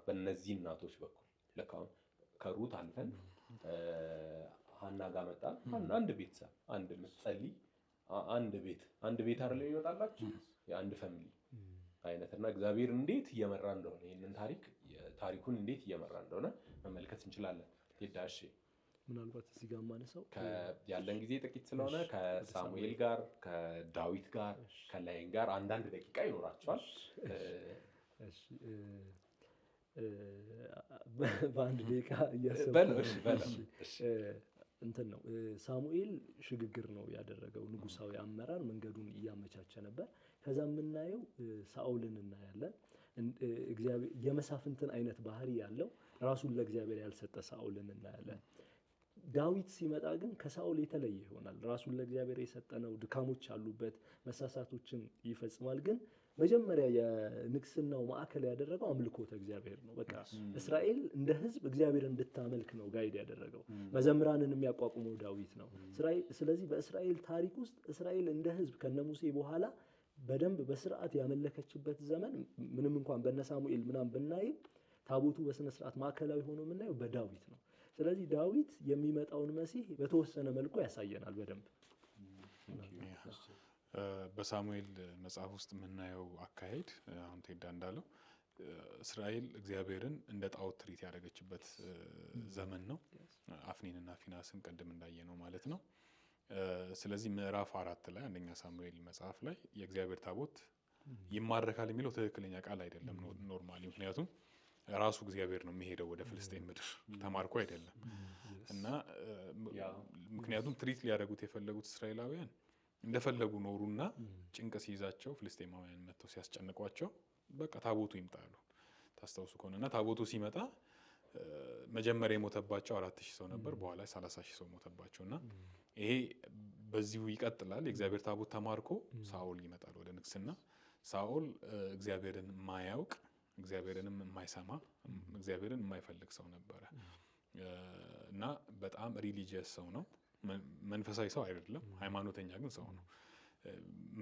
በእነዚህ እናቶች በኩል ለካሁን ከሩት አልፈን ሐና ጋር መጣን። አንድ ቤተሰብ አንድ ምትጸልይ አንድ ቤት አይደለም ይመጣላችሁ የአንድ ፋሚሊ አይነት እና እግዚአብሔር እንዴት እየመራ እንደሆነ ይሄንን ታሪኩን እንዴት እየመራ እንደሆነ መመልከት እንችላለን። ይዳሽ ምናልባት እዚህ ጋር ማነሳው ያለን ጊዜ ጥቂት ስለሆነ ከሳሙኤል ጋር ከዳዊት ጋር ከላይን ጋር አንዳንድ ደቂቃ ይኖራቸዋል። በአንድ ደቂቃ እያሰብኩ እንትን ነው ሳሙኤል ሽግግር ነው ያደረገው። ንጉሳዊ አመራር መንገዱን እያመቻቸ ነበር። ከዛ የምናየው ሳኦልን እናያለን። እግዚአብሔር የመሳፍንትን አይነት ባህሪ ያለው ራሱን ለእግዚአብሔር ያልሰጠ ሳኦልን እናያለን። ዳዊት ሲመጣ ግን ከሳኦል የተለየ ይሆናል። ራሱን ለእግዚአብሔር የሰጠ ነው። ድካሞች አሉበት፣ መሳሳቶችን ይፈጽማል። ግን መጀመሪያ የንግስናው ማዕከል ያደረገው አምልኮተ እግዚአብሔር ነው። በቃ እስራኤል እንደ ሕዝብ እግዚአብሔር እንድታመልክ ነው ጋይድ ያደረገው። መዘምራንን የሚያቋቁመው ዳዊት ነው። ስለዚህ በእስራኤል ታሪክ ውስጥ እስራኤል እንደ ሕዝብ ከነሙሴ በኋላ በደንብ በስርዓት ያመለከችበት ዘመን ምንም እንኳን በነ ሳሙኤል ምናምን ብናይም ታቦቱ በስነ ስርዓት ማዕከላዊ ሆኖ የምናየው በዳዊት ነው። ስለዚህ ዳዊት የሚመጣውን መሲህ በተወሰነ መልኩ ያሳየናል በደንብ። በሳሙኤል መጽሐፍ ውስጥ የምናየው አካሄድ አሁን ቴዳ እንዳለው እስራኤል እግዚአብሔርን እንደ ጣዖት ትሪት ያደረገችበት ዘመን ነው። አፍኒንና ፊናስን ቅድም እንዳየ ነው ማለት ነው። ስለዚህ ምዕራፍ 4 ላይ አንደኛ ሳሙኤል መጽሐፍ ላይ የእግዚአብሔር ታቦት ይማረካል የሚለው ትክክለኛ ቃል አይደለም ኖርማሊ። ምክንያቱም ራሱ እግዚአብሔር ነው የሚሄደው ወደ ፍልስጤም ምድር ተማርኮ አይደለም። እና ምክንያቱም ትሪት ሊያደርጉት የፈለጉት እስራኤላውያን እንደፈለጉ ኖሩና ጭንቅ ሲይዛቸው ፍልስጤማውያን መጥተው ሲያስጨንቋቸው በቃ ታቦቱ ይምጣሉ። ታስታውሱ ከሆነና ታቦቱ ሲመጣ መጀመሪያ የሞተባቸው 4000 ሰው ነበር። በኋላ 30000 ሰው ሞተባቸውና ይሄ በዚሁ ይቀጥላል። የእግዚአብሔር ታቦት ተማርኮ ሳኦል ይመጣል ወደ ንግስና። ሳኦል እግዚአብሔርን የማያውቅ እግዚአብሔርንም የማይሰማ እግዚአብሔርን የማይፈልግ ሰው ነበረ እና በጣም ሪሊጂየስ ሰው ነው። መንፈሳዊ ሰው አይደለም፣ ሃይማኖተኛ ግን ሰው ነው።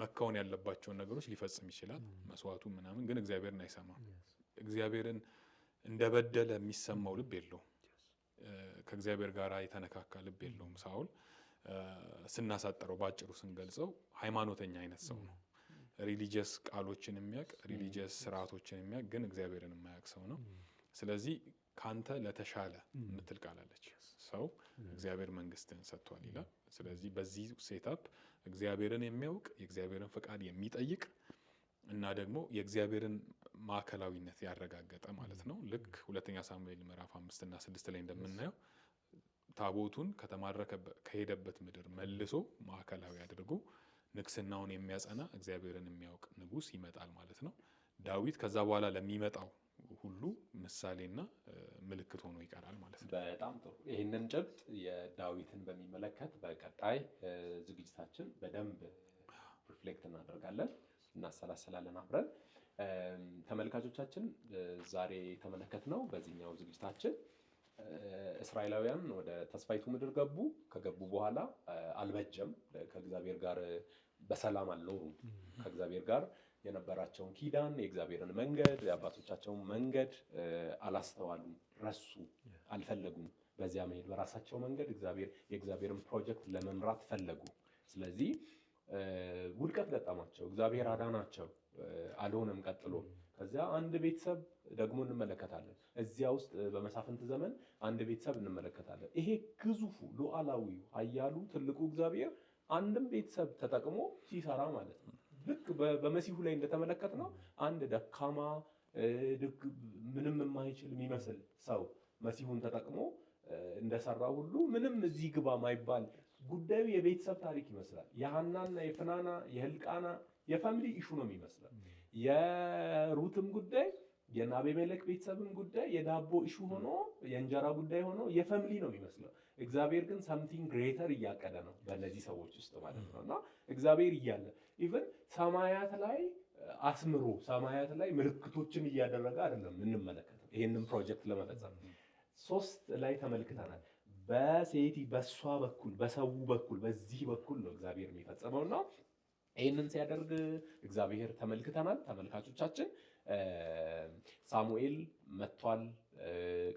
መካወን ያለባቸውን ነገሮች ሊፈጽም ይችላል፣ መስዋዕቱ ምናምን፣ ግን እግዚአብሔርን አይሰማም። እግዚአብሔርን እንደበደለ የሚሰማው ልብ የለውም። ከእግዚአብሔር ጋር የተነካካ ልብ የለውም ሳኦል። ስናሳጠረው ባጭሩ ስንገልጸው ሃይማኖተኛ አይነት ሰው ነው። ሪሊጂየስ ቃሎችን የሚያውቅ ሪሊጂየስ ስርዓቶችን የሚያውቅ ግን እግዚአብሔርን የማያውቅ ሰው ነው። ስለዚህ ካንተ ለተሻለ የምትል ቃል አለች። ሰው እግዚአብሔር መንግስትን ሰጥቷል ይላል። ስለዚህ በዚህ ሴታፕ እግዚአብሔርን የሚያውቅ የእግዚአብሔርን ፈቃድ የሚጠይቅ እና ደግሞ የእግዚአብሔርን ማዕከላዊነት ያረጋገጠ ማለት ነው። ልክ ሁለተኛ ሳሙኤል ምዕራፍ 5 እና 6 ላይ እንደምናየው ታቦቱን ከሄደበት ምድር መልሶ ማዕከላዊ አድርጎ ንግስናውን የሚያጸና እግዚአብሔርን የሚያውቅ ንጉስ ይመጣል ማለት ነው። ዳዊት ከዛ በኋላ ለሚመጣው ሁሉ ምሳሌና ምልክት ሆኖ ይቀራል ማለት ነው። በጣም ጥሩ። ይህንን ጭብጥ የዳዊትን በሚመለከት በቀጣይ ዝግጅታችን በደንብ ሪፍሌክት እናደርጋለን፣ እናሰላሰላለን አብረን። ተመልካቾቻችን ዛሬ የተመለከትነው በዚህኛው ዝግጅታችን እስራኤላውያን ወደ ተስፋይቱ ምድር ገቡ። ከገቡ በኋላ አልበጀም፣ ከእግዚአብሔር ጋር በሰላም አልኖሩም። ከእግዚአብሔር ጋር የነበራቸውን ኪዳን፣ የእግዚአብሔርን መንገድ፣ የአባቶቻቸውን መንገድ አላስተዋሉም፣ ረሱ፣ አልፈለጉም በዚያ መሄድ። በራሳቸው መንገድ የእግዚአብሔርን ፕሮጀክት ለመምራት ፈለጉ። ስለዚህ ውድቀት ገጠማቸው። እግዚአብሔር አዳናቸው፣ አልሆነም ቀጥሎ። ከዚያ አንድ ቤተሰብ ደግሞ እንመለከታለን። እዚያ ውስጥ በመሳፍንት ዘመን አንድ ቤተሰብ እንመለከታለን። ይሄ ግዙፉ ሉዓላዊው ኃያሉ ትልቁ እግዚአብሔር አንድም ቤተሰብ ተጠቅሞ ሲሰራ ማለት ነው። ልክ በመሲሁ ላይ እንደተመለከትነው አንድ ደካማ ምንም የማይችል የሚመስል ሰው መሲሁን ተጠቅሞ እንደሰራ ሁሉ ምንም እዚህ ግባ ማይባል ጉዳዩ የቤተሰብ ታሪክ ይመስላል። የሐናና የፍናና የህልቃና የፋሚሊ ኢሹ ነው የሚመስለው። የሩትም ጉዳይ የአቤሜሌክ ቤተሰብም ጉዳይ የዳቦ ኢሹ ሆኖ የእንጀራ ጉዳይ ሆኖ የፋሚሊ ነው የሚመስለው። እግዚአብሔር ግን ሳምቲንግ ግሬተር እያቀደ ነው በእነዚህ ሰዎች ውስጥ ማለት ነው። እና እግዚአብሔር እያለ ኢቭን ሰማያት ላይ አስምሮ ሰማያት ላይ ምልክቶችን እያደረገ አይደለም እንመለከተው። ይሄንን ፕሮጀክት ለመፈጸም 3 ላይ ተመልክተናል። በሷ በኩል በሰው በኩል በዚህ በኩል ነው እግዚአብሔር የሚፈጸመውና ይህንን ሲያደርግ እግዚአብሔር ተመልክተናል። ተመልካቾቻችን ሳሙኤል መጥቷል።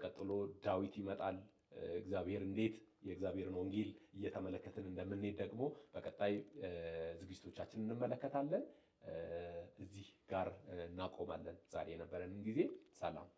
ቀጥሎ ዳዊት ይመጣል። እግዚአብሔር እንዴት የእግዚአብሔርን ወንጌል እየተመለከትን እንደምንሄድ ደግሞ በቀጣይ ዝግጅቶቻችን እንመለከታለን። እዚህ ጋር እናቆማለን። ዛሬ የነበረንን ጊዜ ሰላም።